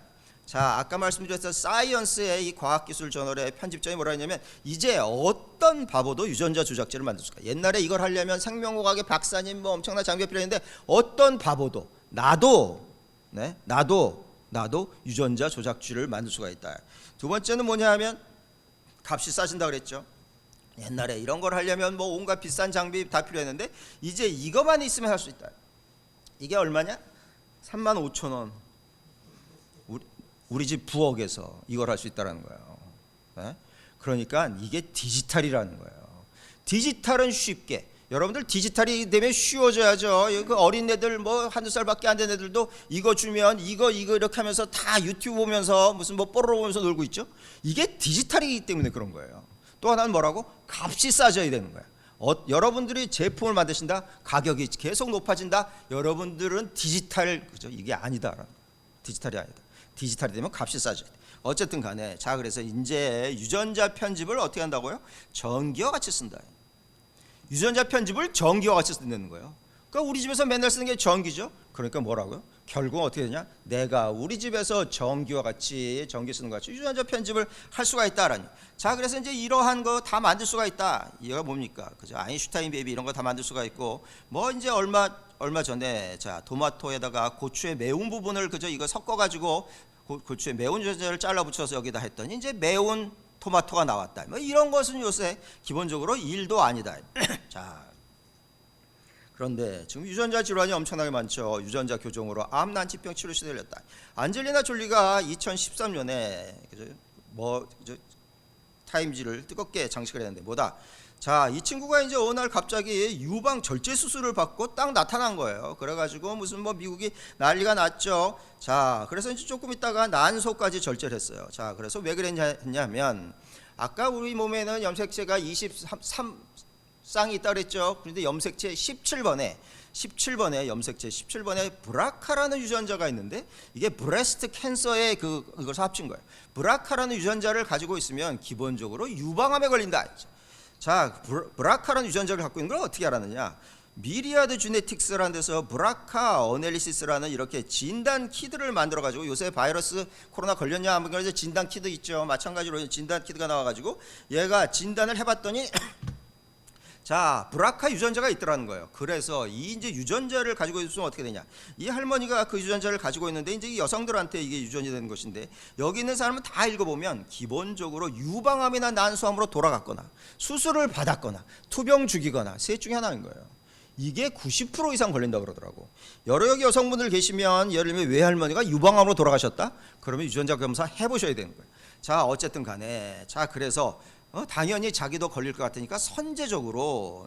자, 아까 말씀드렸던 사이언스의 이 과학기술 저널의 편집장이 뭐라 했냐면 이제 어떤 바보도 유전자 조작제를 만들 수가. 옛날에 이걸 하려면 생명공학의 박사님 뭐 엄청난 장비가 필요했는데 어떤 바보도 나도 유전자 조작쥐를 만들 수가 있다. 두 번째는 뭐냐 하면 값이 싸진다 그랬죠. 옛날에 이런 걸 하려면 뭐 온갖 비싼 장비 다 필요했는데 이제 이것만 있으면 할 수 있다. 이게 얼마냐? 35,000원. 우리 집 부엌에서 이걸 할 수 있다는 거예요. 네? 그러니까 이게 디지털이라는 거예요. 디지털은 쉽게, 여러분들 디지털이 되면 쉬워져야죠. 그 어린 애들 뭐 한두 살밖에 안 된 애들도 이거 주면 이거 이렇게 하면서 다 유튜브 보면서 무슨 뭐 뽀로로 보면서 놀고 있죠. 이게 디지털이기 때문에 그런 거예요. 또 하나는 뭐라고? 값이 싸져야 되는 거야. 여러분들이 제품을 만드신다, 가격이 계속 높아진다. 여러분들은 디지털, 그죠? 이게 아니다. 디지털이 아니다. 디지털이 되면 값이 싸져야 돼. 어쨌든 간에, 자, 그래서 이제 유전자 편집을 어떻게 한다고요? 전기와 같이 쓴다. 유전자 편집을 전기와 같이 쓴다는 거예요. 그러니까 우리 집에서 맨날 쓰는 게 전기죠. 그러니까 뭐라고요? 결국 어떻게 되냐? 내가 우리 집에서 전기와 같이, 전기 쓰는 것 같이 유전자 편집을 할 수가 있다라니. 자, 그래서 이제 이러한 거 다 만들 수가 있다. 이가 뭡니까? 그죠? 아인슈타인 베이비 이런 거 다 만들 수가 있고, 뭐 이제 얼마 전에, 자, 토마토에다가 고추의 매운 부분을 그저 이거 섞어가지고 고추의 매운 유전자를 잘라 붙여서 여기다 했더니 이제 매운 토마토가 나왔다. 뭐 이런 것은 요새 기본적으로 일도 아니다. 자, 그런데 지금 유전자 질환이 엄청나게 많죠. 유전자 교정으로 암 난치병 치료 시대를 열렸다. 안젤리나 졸리가 2013년에 타임지를 뜨겁게 장식을 했는데 뭐다? 자, 이 친구가 이제 어느 날 갑자기 유방 절제 수술을 받고 딱 나타난 거예요. 그래가지고 무슨 뭐 미국이 난리가 났죠. 자, 그래서 이제 조금 있다가 난소까지 절제를 했어요. 자, 그래서 왜 그랬냐면 아까 우리 몸에는 염색체가 23쌍이 있다 그랬죠. 그런데 염색체 17번에 염색체 17번에 브라카라는 유전자가 있는데 이게 브레스트 캔서에 그것을 합친 거예요. 브라카라는 유전자를 가지고 있으면 기본적으로 유방암에 걸린다. 자, 브라카라는 유전자를 갖고 있는 걸 어떻게 알았느냐? 미리아드 주네틱스라는 데서 브라카 어널리시스라는 이렇게 진단 키트를 만들어 가지고 요새 바이러스 코로나 걸렸냐 하면 이제 진단 키트 있죠. 마찬가지로 진단 키트가 나와 가지고 얘가 진단을 해봤더니 자, 브라카 유전자가 있더라는 거예요. 그래서 이 이제 유전자를 가지고 있으면 어떻게 되냐? 이 할머니가 그 유전자를 가지고 있는데 이제 여성들한테 이게 유전이 되는 것인데 여기 있는 사람은 다 읽어보면 기본적으로 유방암이나 난소암으로 돌아갔거나 수술을 받았거나 투병 죽이거나 셋 중에 하나인 거예요. 이게 90% 이상 걸린다고 그러더라고. 여러 여성분들 계시면 예를 들면 외할머니가 유방암으로 돌아가셨다? 그러면 유전자 검사 해보셔야 되는 거예요. 자, 어쨌든 간에 자, 그래서 당연히 자기도 걸릴 것 같으니까 선제적으로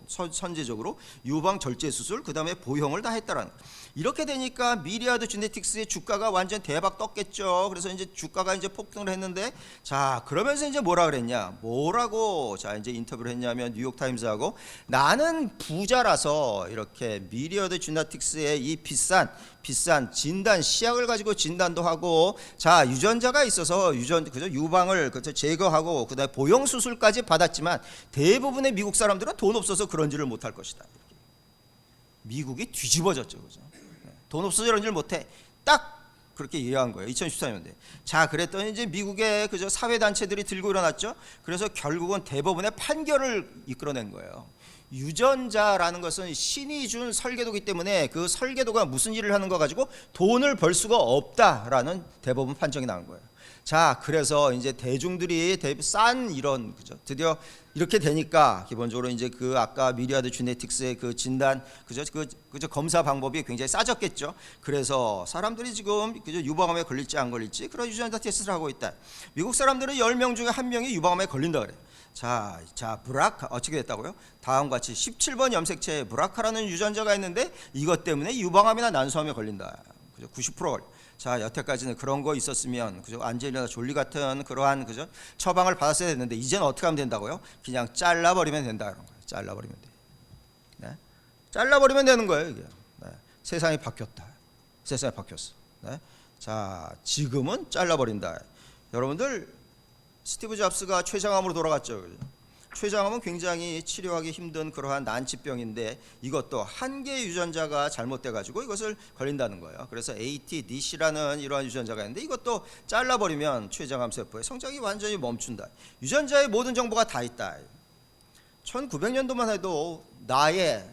유방 절제 수술 그다음에 보형을 다 했다라는 거예요. 이렇게 되니까 미리아드 주네틱스의 주가가 완전 대박 떴겠죠. 그래서 이제 주가가 이제 폭등을 했는데 자, 그러면서 이제 뭐라고 자 이제 인터뷰를 했냐면 뉴욕 타임즈하고 나는 부자라서 이렇게 미리아드 주네틱스의 이 비싼 진단 시약을 가지고 진단도 하고 자 유전자가 있어서 유방을 제거하고 그다음에 보형 수술까지 받았지만 대부분의 미국 사람들은 돈 없어서 그런지를 못할 것이다. 미국이 뒤집어졌죠, 그죠? 돈 없어서 이런 일 못해. 딱 그렇게 이해한 거예요. 2014년대. 자, 그랬더니 이제 미국의 그저 사회 단체들이 들고 일어났죠. 그래서 결국은 대법원의 판결을 이끌어낸 거예요. 유전자라는 것은 신이 준 설계도이기 때문에 그 설계도가 무슨 일을 하는 거 가지고 돈을 벌 수가 없다라는 대법원 판정이 나온 거예요. 자, 그래서 이제 대중들이 싼 이런 그죠? 드디어 이렇게 되니까 기본적으로 이제 그 아까 미리아드 주네틱스의 그 진단 그저 검사 방법이 굉장히 싸졌겠죠. 그래서 사람들이 지금 그저 유방암에 걸릴지 안 걸릴지 그런 유전자 테스트를 하고 있다. 미국 사람들은 10명 중에 1명이 유방암에 걸린다 그래. 자, 브라카 어떻게 됐다고요? 다음과 같이 17번 염색체에 브라카라는 유전자가 있는데 이것 때문에 유방암이나 난소암에 걸린다. 그죠? 90% 걸려. 자, 여태까지는 그런 거 있었으면 그죠? 안젤리나 졸리 같은 그러한 그죠? 처방을 받았어야 됐는데 이제는 어떻게 하면 된다고요? 그냥 잘라버리면 된다 그런 거예요. 잘라버리면 돼. 네? 잘라버리면 되는 거예요, 이게. 네. 세상이 바뀌었다. 세상이 바뀌었어. 네? 자, 지금은 잘라버린다. 여러분들 스티브 잡스가 췌장암으로 돌아갔죠. 그죠? 췌장암은 굉장히 치료하기 힘든 그러한 난치병인데 이것도 한 개의 유전자가 잘못돼 가지고 이것을 걸린다는 거예요. 그래서 ATDC라는 이러한 유전자가 있는데 이것도 잘라버리면 췌장암 세포의 성장이 완전히 멈춘다. 유전자의 모든 정보가 다 있다. 1900년도만 해도 나한테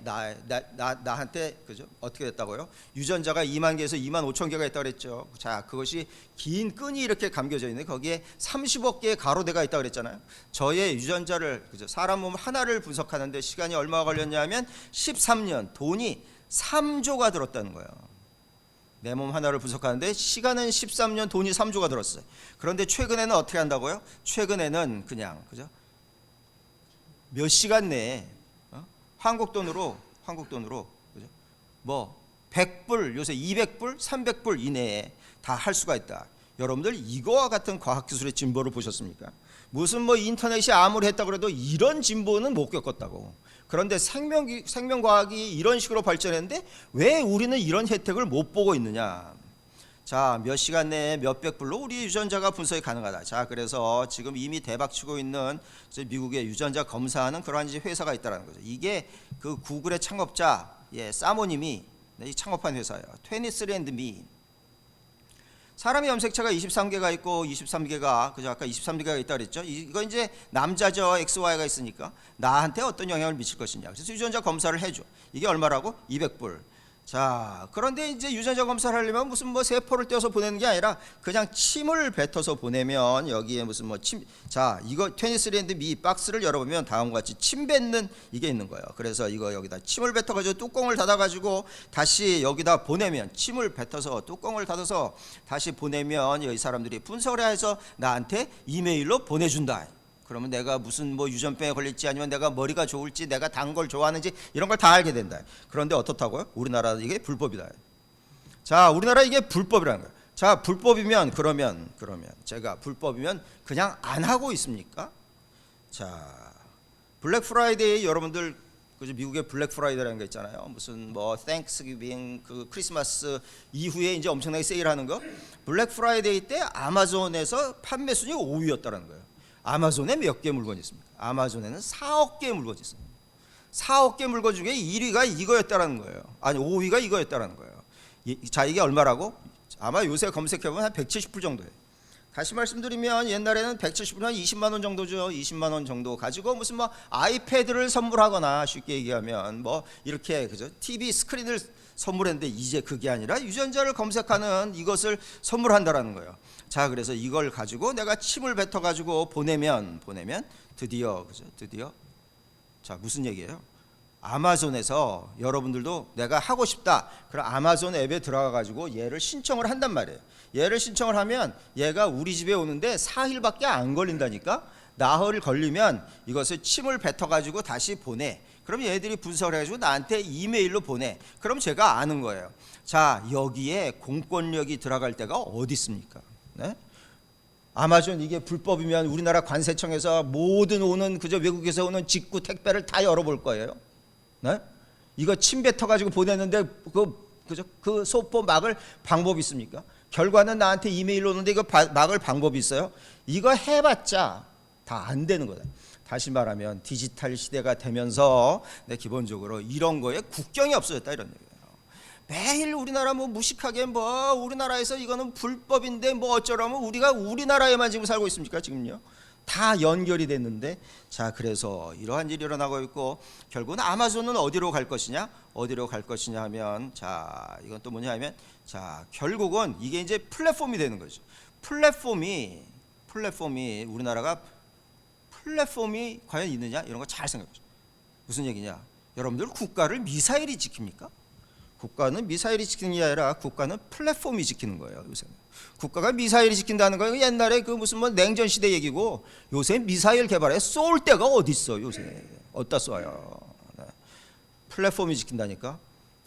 그죠? 어떻게 됐다고요? 유전자가 2만 개에서 2만 5천 개가 있다고 그랬죠. 자, 그것이 긴 끈이 이렇게 감겨져 있는데 거기에 30억 개의 가로대가 있다고 그랬잖아요. 저의 유전자를 그죠? 사람 몸 하나를 분석하는데 시간이 얼마가 걸렸냐면 13년, 돈이 3조가 들었다는 거예요. 내 몸 하나를 분석하는데 시간은 13년, 돈이 3조가 들었어요. 그런데 최근에는 어떻게 한다고요? 최근에는 그냥 그죠? 몇 시간 내에 한국 돈으로 그죠? 뭐 100불, 요새 200불, 300불 이내에 다 할 수가 있다. 여러분들 이거와 같은 과학기술의 진보를 보셨습니까? 무슨 뭐 인터넷이 아무리 했다 그래도 이런 진보는 못 겪었다고. 그런데 생명과학이 이런 식으로 발전했는데 왜 우리는 이런 혜택을 못 보고 있느냐? 자, 몇 시간 내에 몇백 불로 우리 유전자가 분석이 가능하다. 자, 그래서 지금 이미 대박치고 있는 미국의 유전자 검사하는 그러한 회사가 있다는 거죠. 이게 그 구글의 창업자 사모님이 창업한 회사예요. 23andMe. 사람의 염색체가 23개가 있고 23개가 그죠? 아까 23개가 있다 그랬죠. 이거 이제 남자죠. XY가 있으니까 나한테 어떤 영향을 미칠 것이냐. 그래서 유전자 검사를 해줘. 이게 얼마라고? 200불. 자, 그런데 이제 유전자 검사를 하려면 무슨 뭐 세포를 떼어서 보내는 게 아니라 그냥 침을 뱉어서 보내면 여기에 무슨 뭐 자, 이거 23andMe 박스를 열어보면 다음과 같이 침 뱉는 이게 있는 거예요. 그래서 이거 여기다 침을 뱉어가지고 뚜껑을 닫아가지고 다시 여기다 보내면 침을 뱉어서 뚜껑을 닫아서 다시 보내면 이 사람들이 분석을 해서 나한테 이메일로 보내준다. 그러면 내가 무슨 뭐 유전병에 걸릴지 아니면 내가 머리가 좋을지 내가 단 걸 좋아하는지 이런 걸 다 알게 된다. 그런데 어떻다고요? 우리나라 이게 불법이다. 자, 우리나라 이게 불법이라는 거예요. 자, 불법이면 그러면 제가 불법이면 그냥 안 하고 있습니까? 자, 블랙 프라이데이 여러분들 그죠? 미국의 블랙 프라이데이라는 거 있잖아요. 무슨 뭐 땡스기빙 그 크리스마스 이후에 이제 엄청나게 세일하는 거. 블랙 프라이데이 때 아마존에서 판매 순위 5위였다는 거예요. 아마존에 몇 개 물건이 있습니까? 아마존에는 4억 개의 물건이 있습니다. 4억 개 물건 중에 1위가 이거였다라는 거예요. 아니 5위가 이거였다라는 거예요. 자, 이게 얼마라고? 아마 요새 검색해보면 한 170불 정도예요. 다시 말씀드리면 옛날에는 170불 한 20만 원 정도죠. 20만 원 정도 가지고 무슨 뭐 아이패드를 선물하거나 쉽게 얘기하면 뭐 이렇게 그죠? TV 스크린을 선물했는데 이제 그게 아니라 유전자를 검색하는 이것을 선물한다라는 거예요. 자, 그래서 이걸 가지고 내가 침을 뱉어 가지고 보내면 드디어 그죠? 드디어 자, 무슨 얘기예요? 아마존에서 여러분들도 내가 하고 싶다. 그럼 아마존 앱에 들어가 가지고 얘를 신청을 한단 말이에요. 얘를 신청을 하면 얘가 우리 집에 오는데 4일밖에 안 걸린다니까. 나흘 걸리면 이것을 침을 뱉어 가지고 다시 보내. 그럼 얘들이 분석을 해가지고 나한테 이메일로 보내. 그럼 제가 아는 거예요. 자, 여기에 공권력이 들어갈 데가 어디 있습니까? 네? 아마존 이게 불법이면 우리나라 관세청에서 모든 오는 그저 외국에서 오는 직구 택배를 다 열어볼 거예요. 네? 이거 침 뱉어가지고 보냈는데 그 소포 막을 방법이 있습니까? 결과는 나한테 이메일로 오는데 이거 막을 방법이 있어요? 이거 해봤자 다 안 되는 거다. 다시 말하면 디지털 시대가 되면서 기본적으로 이런 거에 국경이 없어졌다 이런 얘기예요. 매일 우리나라 뭐 무식하게 뭐 우리나라에서 이거는 불법인데 뭐 어쩌라면 우리가 우리나라에만 지금 살고 있습니까 지금요? 다 연결이 됐는데 자, 그래서 이러한 일이 일어나고 있고 결국은 아마존은 어디로 갈 것이냐 하면 자, 이건 또 뭐냐 하면 자, 결국은 이게 이제 플랫폼이 되는 거죠. 플랫폼이 우리나라가 플랫폼이 과연 있느냐 이런 거 잘 생각해 보세요. 무슨 얘기냐? 여러분들 국가를 미사일이 지킵니까? 국가는 미사일이 지키는 게 아니라 국가는 플랫폼이 지키는 거예요. 요새는 국가가 미사일이 지킨다는 거 옛날에 그 무슨 뭐 냉전 시대 얘기고 요새 미사일 개발에 쏠 데가 어디 있어? 요새 어디다 쏴요? 네. 플랫폼이 지킨다니까.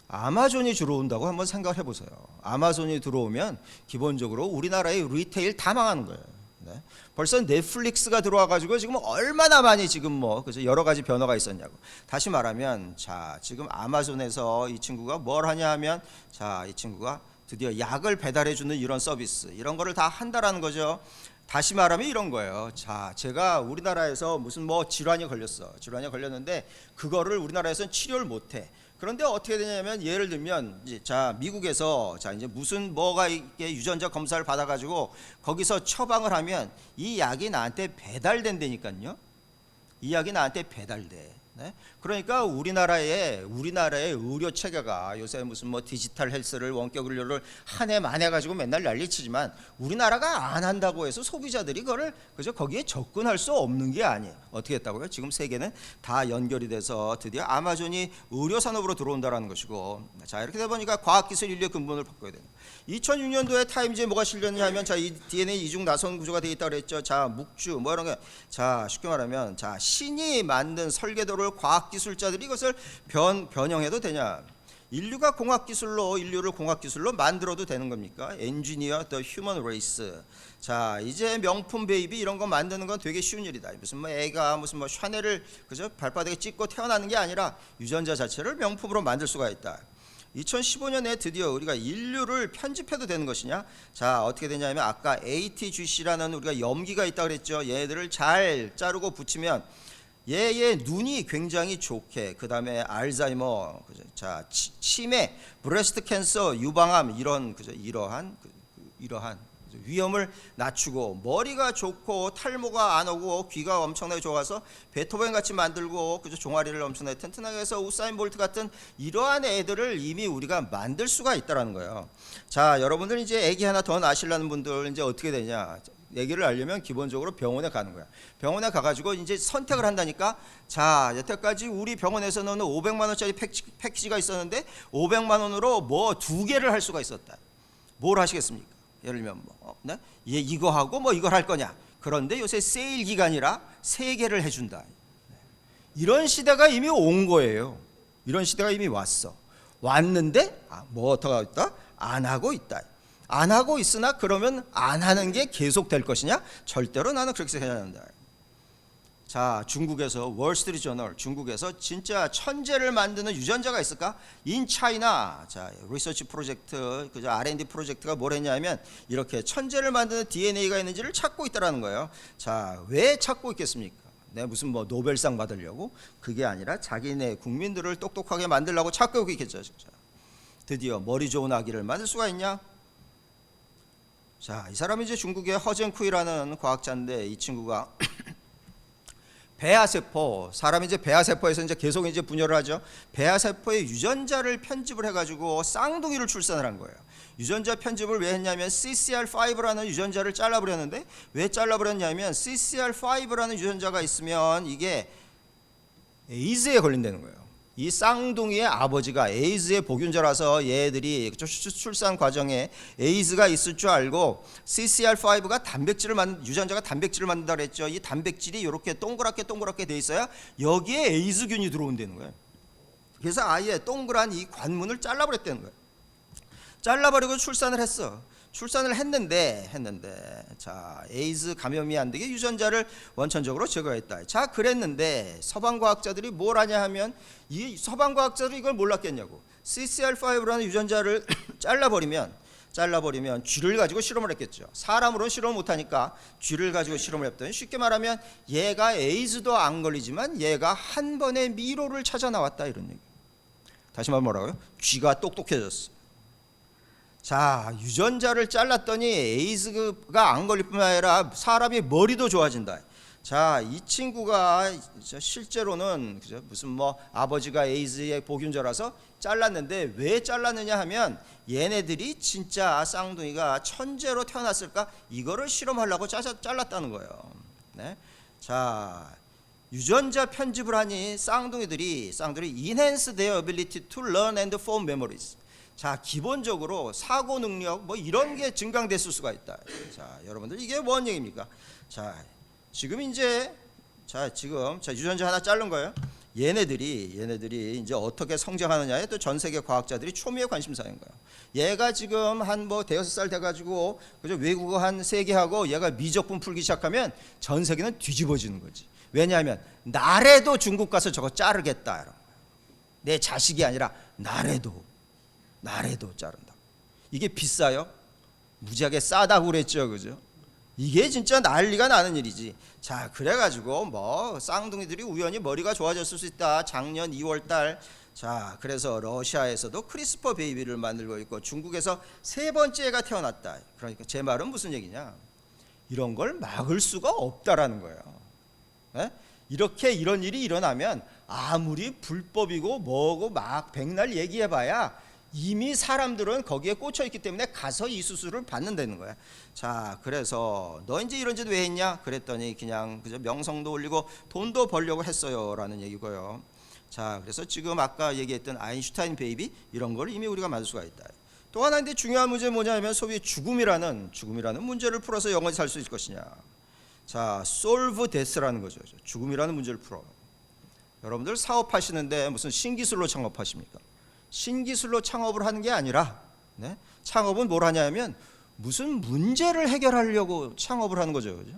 아마존이 들어온다고 한번 생각해 보세요. 아마존이 들어오면 기본적으로 우리나라의 리테일 다 망하는 거예요. 네. 벌써 넷플릭스가 들어와 가지고 지금 얼마나 많이 지금 뭐 그래서 여러 가지 변화가 있었냐고. 다시 말하면 자, 지금 아마존에서 이 친구가 뭘 하냐 하면 자, 이 친구가 드디어 약을 배달해 주는 이런 서비스 이런 거를 다 한다라는 거죠. 다시 말하면 이런 거예요. 자, 제가 우리나라에서 무슨 뭐 질환이 걸렸는데 그거를 우리나라에서는 치료를 못 해. 그런데 어떻게 되냐면 예를 들면 이제 자, 미국에서 자, 이제 무슨 뭐가 이게 유전자 검사를 받아 가지고 거기서 처방을 하면 이 약이 나한테 배달된다니까요. 이 약이 나한테 배달돼. 네? 그러니까 우리나라의 의료 체계가 요새 무슨 뭐 디지털 헬스를 원격 의료를 한 해 만에 가지고 맨날 난리치지만 우리나라가 안 한다고 해서 소비자들이 그거를 그저 거기에 접근할 수 없는 게 아니에요. 어떻게 했다고요? 지금 세계는 다 연결이 돼서 드디어 아마존이 의료 산업으로 들어온다라는 것이고 자, 이렇게 되다 보니까 과학기술 인류의 근본을 바꿔야 돼요. 2006년도에 타임즈에 뭐가 실렸냐 하면 자, 이 DNA 이중 나선 구조가 되어 있다고 그랬죠. 자, 묵주 뭐 이런 게 자, 쉽게 말하면 자, 신이 만든 설계도를 인류를 과학기술자들이 이것을 변형해도 되냐? 인류를 공학기술로 만들어도 되는 겁니까? 엔지니어 더 휴먼 레이스. 자, 이제 명품 베이비 이런 거 만드는 건 되게 쉬운 일이다. 무슨 뭐 애가 무슨 뭐 샤넬을 그저 발바닥에 찍고 태어나는 게 아니라 유전자 자체를 명품으로 만들 수가 있다. 2015년에 드디어 우리가 인류를 편집해도 되는 것이냐? 자, 어떻게 되냐면 아까 ATGC라는 우리가 염기가 있다 그랬죠. 얘들을 잘 자르고 붙이면 얘의 눈이 굉장히 좋게, 그 다음에 알츠하이머, 자, 치매, 브레스트 캔서, 유방암 이러한 위험을 낮추고, 머리가 좋고 탈모가 안 오고 귀가 엄청나게 좋아서 베토벤 같이 만들고 종아리를 엄청나게 튼튼하게 해서 우사인 볼트 같은 이러한 애들을 이미 우리가 만들 수가 있다라는 거예요. 자, 여러분들 이제 애기 하나 더 낳으시려는 분들 이제 어떻게 되냐? 얘기를 알려면 기본적으로 병원에 가는 거야. 병원에 가가지고 이제 선택을 한다니까. 자, 여태까지 우리 병원에서는 500만 원짜리 패키지가 있었는데 500만 원으로 뭐 2개를 할 수가 있었다. 뭘 하시겠습니까? 예를 들면 네? 얘 이거 하고 뭐 이걸 할 거냐. 그런데 요새 세일 기간이라 3개를 해준다. 이런 시대가 이미 온 거예요. 이런 시대가 이미 왔는데 뭐 어떡하고 있다? 안 하고 있다. 안 하고 있으나 그러면 안 하는 게 계속 될 것이냐? 절대로 나는 그렇게 생각한다. 자, 중국에서 월스트리트 저널, 중국에서 진짜 천재를 만드는 유전자가 있을까? 인 차이나, 자, 리서치 프로젝트, 그저 R&D 프로젝트가 뭘 했냐면 이렇게 천재를 만드는 DNA가 있는지를 찾고 있다라는 거예요. 자, 왜 찾고 있겠습니까? 네, 무슨 뭐 노벨상 받으려고? 그게 아니라 자기네 국민들을 똑똑하게 만들려고 찾고 있겠죠. 진짜. 드디어 머리 좋은 아기를 만들 수가 있냐? 자, 이 사람이 이제 중국의 허젠쿠이라는 과학자인데 이 친구가 배아세포, 사람이 이제 배아세포에서 이제 계속 이제 분열을 하죠. 배아세포의 유전자를 편집을 해가지고 쌍둥이를 출산을 한 거예요. 유전자 편집을 왜 했냐면 CCR5라는 유전자를 잘라버렸는데, 왜 잘라버렸냐면 CCR5라는 유전자가 있으면 이게 에이즈에 걸린다는 거예요. 이 쌍둥이의 아버지가 에이즈의 복균자라서 얘들이 출산 과정에 에이즈가 있을 줄 알고 CCR5가 유전자가 단백질을 만든다 그랬죠. 이 단백질이 이렇게 동그랗게 돼 있어야 여기에 에이즈균이 들어온다는 거예요. 그래서 아예 동그란 이 관문을 잘라버렸다는 거예요. 잘라버리고 출산을 했는데 자, 에이즈 감염이 안 되게 유전자를 원천적으로 제거했다. 자, 그랬는데 서방 과학자들이 뭘 하냐 하면 이 서방 과학자들이 이걸 몰랐겠냐고. CCR5라는 유전자를 잘라버리면 쥐를 가지고 실험을 했겠죠. 사람으로는 실험을 못하니까 쥐를 가지고 실험을 했더니 쉽게 말하면 얘가 에이즈도 안 걸리지만 얘가 한 번에 미로를 찾아 나왔다, 이런 얘기. 다시 말하면 뭐라고요? 쥐가 똑똑해졌어. 자, 유전자를 잘랐더니 에이즈가 안 걸릴 뿐만 아니라 사람이 머리도 좋아진다. 자, 이 친구가 실제로는 무슨 뭐 아버지가 에이즈의 복균자라서 잘랐는데 왜 잘랐느냐 하면 얘네들이 진짜 쌍둥이가 천재로 태어났을까? 이거를 실험하려고 잘랐다는 거예요. 네? 자, 유전자 편집을 하니 쌍둥이들이 enhance their ability to learn and form memories. 자, 기본적으로 사고 능력 뭐 이런 게 증강됐을 수가 있다. 자, 여러분들 이게 뭔 얘기입니까? 자, 지금 유전자 하나 자른 거예요. 얘네들이 이제 어떻게 성장하느냐에 또 전 세계 과학자들이 초미의 관심사인 거예요. 얘가 지금 한 뭐 대여섯 살 돼가지고 외국어 한 3개 하고 얘가 미적분 풀기 시작하면 전 세계는 뒤집어지는 거지. 왜냐하면 나래도 중국 가서 저거 자르겠다. 내 자식이 아니라 나래도 자른다. 이게 비싸요? 무지하게 싸다고 그랬죠, 그죠? 이게 진짜 난리가 나는 일이지. 자, 그래가지고 뭐 쌍둥이들이 우연히 머리가 좋아졌을 수 있다. 작년 2월달. 자, 그래서 러시아에서도 크리스퍼 베이비를 만들고 있고 중국에서 3번째가 태어났다. 그러니까 제 말은 무슨 얘기냐? 이런 걸 막을 수가 없다라는 거예요. 네? 이런 일이 일어나면 아무리 불법이고 뭐고 막 백날 얘기해봐야 이미 사람들은 거기에 꽂혀 있기 때문에 가서 이 수술을 받는다는 거야. 자, 그래서 너 이제 이런 짓 왜 했냐? 그랬더니 그냥 명성도 올리고 돈도 벌려고 했어요라는 얘기고요. 자, 그래서 지금 아까 얘기했던 아인슈타인 베이비 이런 걸 이미 우리가 만들 수가 있다. 또 하나 근데 중요한 문제 뭐냐면 소위 죽음이라는 문제를 풀어서 영원히 살 수 있을 것이냐. 자, solve death라는 거죠. 죽음이라는 문제를 풀어. 여러분들 사업하시는데 무슨 신기술로 창업하십니까? 신기술로 창업을 하는 게 아니라 네? 창업은 뭘 하냐면 무슨 문제를 해결하려고 창업을 하는 거죠. 그죠?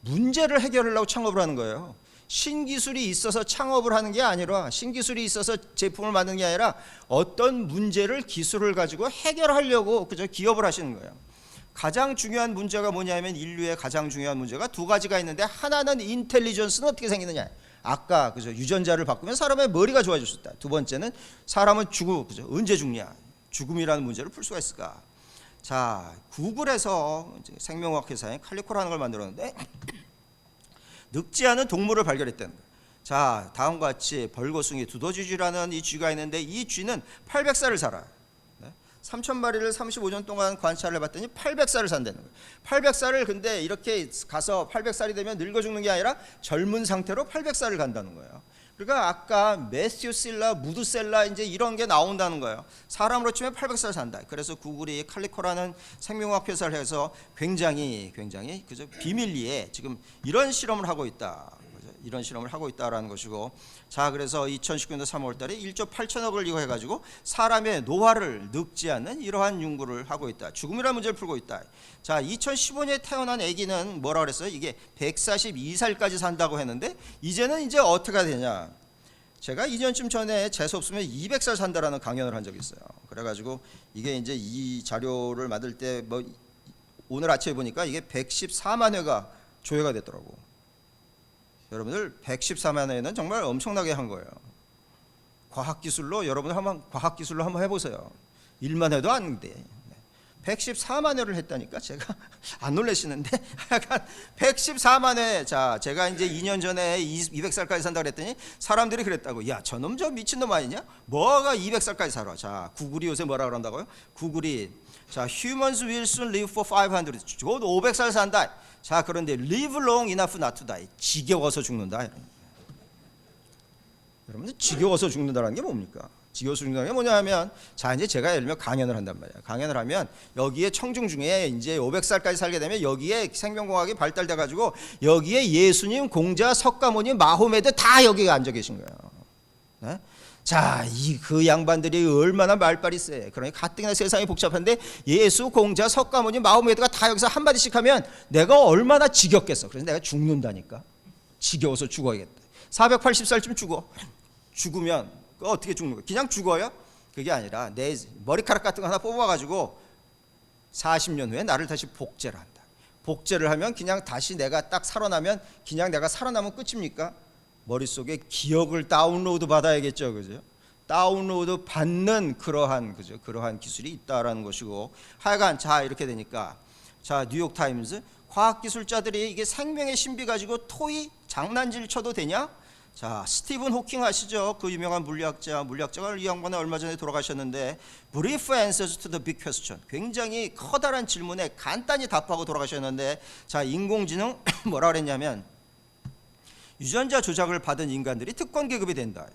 문제를 해결하려고 창업을 하는 거예요. 신기술이 있어서 창업을 하는 게 아니라 신기술이 있어서 제품을 만드는 게 아니라 어떤 문제를 기술을 가지고 해결하려고 그저 기업을 하시는 거예요. 가장 중요한 문제가 뭐냐면 인류의 가장 중요한 문제가 두 가지가 있는데 하나는 인텔리전스는 어떻게 생기느냐. 아까 그죠 유전자를 바꾸면 사람의 머리가 좋아질 수 있다. 두 번째는 사람은 그죠 언제 죽냐. 죽음이라는 문제를 풀 수가 있을까. 자, 구글에서 생명과학 회사인 칼리코라는 걸 만들었는데 늙지 않은 동물을 발견했다는 거예요. 자, 다음과 같이 벌거숭이 두더지쥐라는 이 쥐가 있는데 이 쥐는 800살을 살아요. 3,000마리를 35년 동안 관찰을 해봤더니 800살을 산다는 거예요. 800살을 근데 이렇게 가서 800살이 되면 늙어 죽는 게 아니라 젊은 상태로 800살을 간다는 거예요. 그러니까 아까 메스튜셀라, 무드셀라 이제 이런 게 나온다는 거예요. 사람으로 치면 800살 산다. 그래서 구글이 칼리코라는 생명학 회사를 해서 굉장히 그죠 비밀리에 지금 이런 실험을 하고 있다. 이런 실험을 하고 있다라는 것이고, 자 그래서 2019년도 3월달에 1조 8천억을 이거 해가지고 사람의 노화를 늙지 않는 이러한 연구를 하고 있다. 죽음이라는 문제를 풀고 있다. 자 2015년에 태어난 아기는 뭐라 그랬어요? 이게 142살까지 산다고 했는데 이제는 이제 어떻게 되냐? 제가 2년쯤 전에 재수 없으면 200살 산다라는 강연을 한 적이 있어요. 그래가지고 이게 이제 이 자료를 만들 때 뭐 오늘 아침에 보니까 이게 114만 회가 조회가 됐더라고. 여러분들 114만 회는 정말 엄청나게 한 거예요. 과학기술로 여러분들 과학기술로 한번 해보세요. 1만 회도 안 돼. 114만 회를 했다니까 제가 안 놀라시는데 약간 114만 회. 자 제가 이제 2년 전에 200살까지 산다 그랬더니 사람들이 그랬다고. 야 저놈 저 미친놈 아니냐? 뭐가 200살까지 살아. 자 구글이 요새 뭐라 그런다고요? 구글이 자 humans will soon live for 500. 곧 500살 산다. 자 그런데 live long enough not to die. 지겨워서 죽는다. 여러분들 지겨워서 죽는다는 게 뭡니까? 지겨워서 죽는다는 게 뭐냐 하면 자 이제 제가 예를 들면 강연을 한단 말이에요. 강연을 하면 여기에 청중 중에 이제 500살까지 살게 되면 여기에 생명공학이 발달돼 가지고 여기에 예수님, 공자, 석가모니, 마호메드 다 여기에 앉아 계신 거예요. 네? 자, 그 양반들이 얼마나 말빨이 세. 그러니까 가뜩이나 세상이 복잡한데 예수, 공자, 석가모니, 마호메드가 다 여기서 한마디씩 하면 내가 얼마나 지겹겠어. 그래서 내가 죽는다니까. 지겨워서 죽어야겠다. 480살쯤 죽어. 죽으면 어떻게 죽는 거야? 그냥 죽어요? 그게 아니라 내 머리카락 같은 거 하나 뽑아가지고 40년 후에 나를 다시 복제를 한다. 복제를 하면 그냥 다시 내가 딱 살아나면 그냥 내가 살아나면 끝입니까? 머릿속에 기억을 다운로드 받아야겠죠. 그죠? 다운로드 받는 그러한 기술이 있다라는 것이고 하여간 자 이렇게 되니까 자 뉴욕 타임즈 과학기술자들이 이게 생명의 신비 가지고 토이 장난질 쳐도 되냐? 자 스티븐 호킹 아시죠? 그 유명한 물리학자가 이 양반은 얼마 전에 돌아가셨는데 Brief Answers to the Big Question 굉장히 커다란 질문에 간단히 답하고 돌아가셨는데 자 인공지능 뭐라 그랬냐면 유전자 조작을 받은 인간들이 특권 계급이 된다.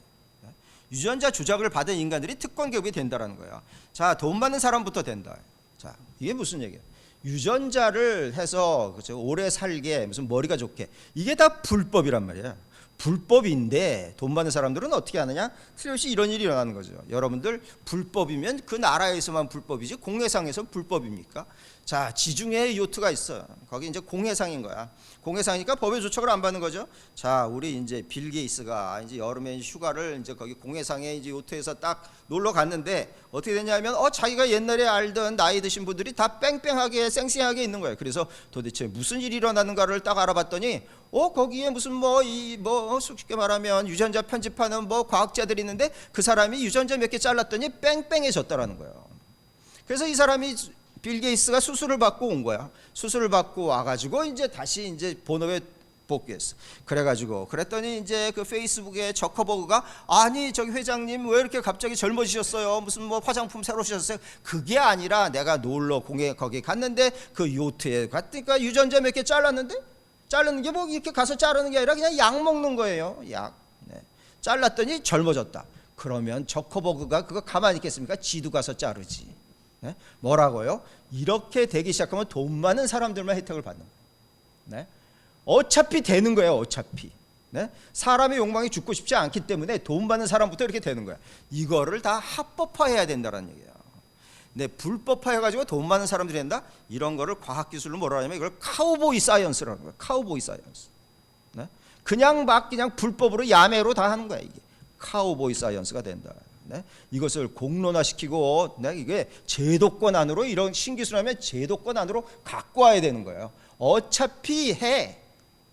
유전자 조작을 받은 인간들이 특권 계급이 된다라는 거야. 자, 돈 많은 사람부터 된다. 자, 이게 무슨 얘기야? 유전자를 해서 그렇죠? 오래 살게 무슨 머리가 좋게 이게 다 불법이란 말이야. 불법인데 돈 많은 사람들은 어떻게 하느냐? 틀림없이 이런 일이 일어나는 거죠. 여러분들 불법이면 그 나라에서만 불법이지 공해상에서 불법입니까? 자 지중해에 요트가 있어. 거기 이제 공해상인 거야. 공해상이니까 법의 조처를 안 받는 거죠. 자 우리 이제 빌 게이츠가 이제 여름에 휴가를 이제 거기 공해상에 이제 요트에서 딱 놀러 갔는데 어떻게 되냐면 자기가 옛날에 알던 나이 드신 분들이 다 뺑뺑하게 쌩쌩하게 있는 거예요. 그래서 도대체 무슨 일이 일어나는가를 딱 알아봤더니 거기에 무슨 쉽게 말하면 유전자 편집하는 과학자들이 있는데 그 사람이 유전자 몇 개 잘랐더니 뺑뺑해졌다라는 거예요. 그래서 이 사람이 빌 게이츠가 수술을 받고 온 거야. 수술을 받고 와가지고 이제 다시 이제 본업에 복귀했어. 그랬더니 이제 그 페이스북에 저커버그가 아니 저기 회장님 왜 이렇게 갑자기 젊어지셨어요? 무슨 화장품 새로 쓰셨어요? 그게 아니라 내가 놀러 거기 갔는데 그 요트에 갔으니까 유전자 몇 개 잘랐는데 자르는 게 이렇게 가서 자르는 게 아니라 그냥 약 먹는 거예요. 약. 네. 잘랐더니 젊어졌다. 그러면 저커버그가 그거 가만히 있겠습니까? 지도 가서 자르지. 네? 뭐라고요? 이렇게 되기 시작하면 돈 많은 사람들만 혜택을 받는 거예요. 네? 어차피 되는 거예요. 어차피. 네? 사람의 욕망이 죽고 싶지 않기 때문에 돈 받는 사람부터 이렇게 되는 거야. 이거를 다 합법화해야 된다는 얘기예요. 네, 불법화해가지고 돈 많은 사람들이 된다? 이런 거를 과학기술로 뭐라 하냐면 이걸 카우보이 사이언스라는 거예요. 카우보이 사이언스. 네? 그냥 막 그냥 불법으로 야매로 다 하는 거야. 이게 카우보이 사이언스가 된다. 네? 이것을 공론화시키고 네? 이게 제도권 안으로 이런 신기술하면 제도권 안으로 갖고 와야 되는 거예요. 어차피 해.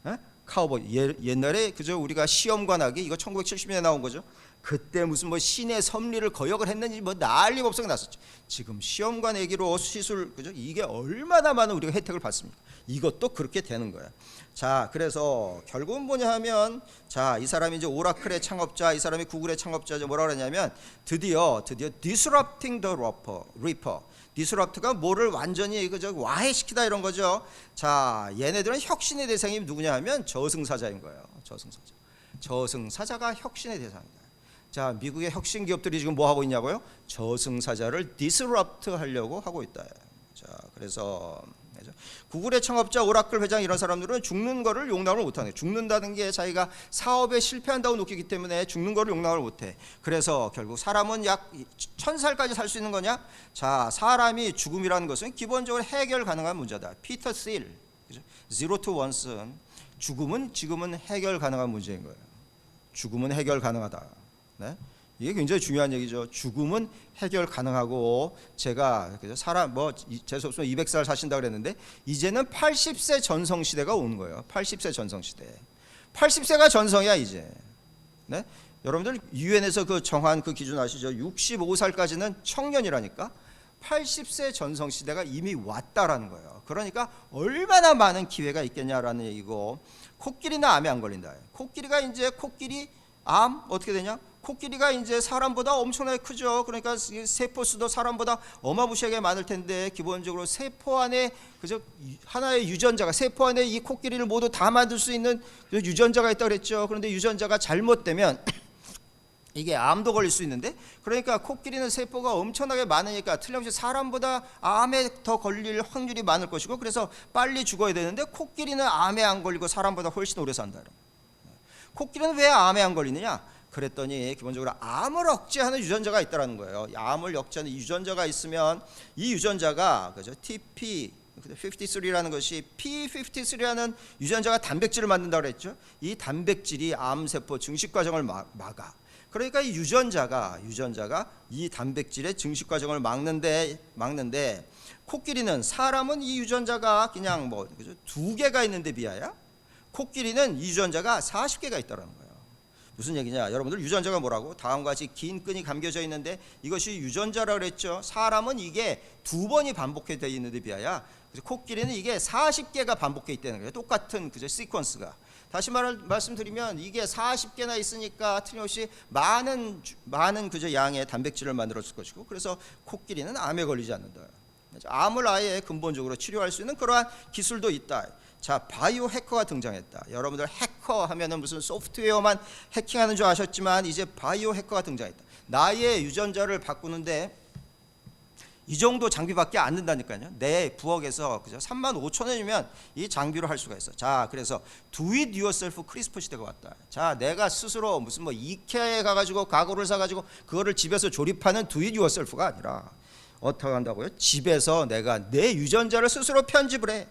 네? 카우보이 옛날에 그저 우리가 시험관 하기 이거 1970년에 나온 거죠. 그때 무슨 뭐 신의 섭리를 거역을 했는지 뭐 난리 법석이 났었죠. 지금 시험관 얘기로 시술 그죠? 이게 얼마나 많은 우리가 혜택을 받습니까? 이것도 그렇게 되는 거야. 자, 그래서 결국은 뭐냐 하면 자, 이 사람이 이제 오라클의 창업자, 이 사람이 구글의 창업자죠. 뭐라 그러냐면 드디어 disrupting the reaper. 디스럽트가 뭐를 완전히 그저 와해시키다 이런 거죠. 자, 얘네들은 혁신의 대상이 누구냐 하면 저승사자인 거예요. 저승사자가 혁신의 대상이다. 자, 미국의 혁신 기업들이 지금 뭐 하고 있냐고요? 저승사자를 디스럽트 하려고 하고 있다. 자, 그래서 구글의 창업자 오라클 회장 이런 사람들은 죽는 거를 용납을 못하네. 죽는다는 게 자기가 사업에 실패한다고 느끼기 때문에 죽는 거를 용납을 못해. 그래서 결국 사람은 약 1000살까지 살 수 있는 거냐? 자, 사람이 죽음이라는 것은 기본적으로 해결 가능한 문제다. 피터 실, Zero to One은 죽음은 지금은 해결 가능한 문제인 거예요. 죽음은 해결 가능하다. 네? 이게 굉장히 중요한 얘기죠. 죽음은 해결 가능하고 제가 사람 뭐 재수 없으면 200살 사신다 그랬는데 이제는 80세 전성 시대가 오는 거예요. 80세 전성 시대. 80세가 전성이야 이제. 네? 여러분들 유엔에서 그 정한 그 기준 아시죠? 65살까지는 청년이라니까. 80세 전성 시대가 이미 왔다라는 거예요. 그러니까 얼마나 많은 기회가 있겠냐라는 얘기고 코끼리나 암에 안 걸린다. 코끼리 암 어떻게 되냐? 코끼리가 이제 사람보다 엄청나게 크죠. 그러니까 세포 수도 사람보다 어마무시하게 많을 텐데 기본적으로 세포 안에 그저 하나의 유전자가 세포 안에 이 코끼리를 모두 다 만들 수 있는 유전자가 있다고 그랬죠. 그런데 유전자가 잘못되면 이게 암도 걸릴 수 있는데 그러니까 코끼리는 세포가 엄청나게 많으니까 틀림없이 사람보다 암에 더 걸릴 확률이 많을 것이고 그래서 빨리 죽어야 되는데 코끼리는 암에 안 걸리고 사람보다 훨씬 오래 산다. 코끼리는 왜 암에 안 걸리느냐? 그랬더니 기본적으로 암을 억제하는 유전자가 있다라는 거예요. 암을 억제하는 유전자가 있으면 이 유전자가 그죠? TP53라는 것이 P53라는 유전자가 단백질을 만든다고 그랬죠. 이 단백질이 암세포 증식 과정을 막아. 그러니까 이 유전자가 이 단백질의 증식 과정을 막는데 코끼리는 사람은 이 유전자가 그냥 뭐 그죠? 2개가 있는데 비하야 코끼리는 이 유전자가 40개가 있다라는 거예요. 무슨 얘기냐? 여러분들 유전자가 뭐라고? 다음과 같이 긴 끈이 감겨져 있는데 이것이 유전자라고 그랬죠. 사람은 이게 2번이 반복해 되어 있는데 비하야. 그래서 코끼리는 이게 40개가 반복해 있다는 거예요. 똑같은 그저 시퀀스가. 다시 말씀드리면 이게 40개나 있으니까 틀림없이 많은 그저 양의 단백질을 만들었을 것이고 그래서 코끼리는 암에 걸리지 않는다. 암을 아예 근본적으로 치료할 수 있는 그러한 기술도 있다. 자, 바이오 해커가 등장했다. 여러분들 해커 하면은 무슨 소프트웨어만 해킹하는 줄 아셨지만 이제 바이오 해커가 등장했다. 나의 유전자를 바꾸는데 이 정도 장비밖에 안 든다니까요. 내 부엌에서 그죠? 35,000원이면 이 장비로 할 수가 있어. 자, 그래서 do it yourself 크리스퍼 시대가 왔다. 자, 내가 스스로 무슨 뭐 이케아에 가가지고 가구를 사가지고 그거를 집에서 조립하는 do it yourself가 아니라 어떻게 한다고요? 집에서 내가 내 유전자를 스스로 편집을 해.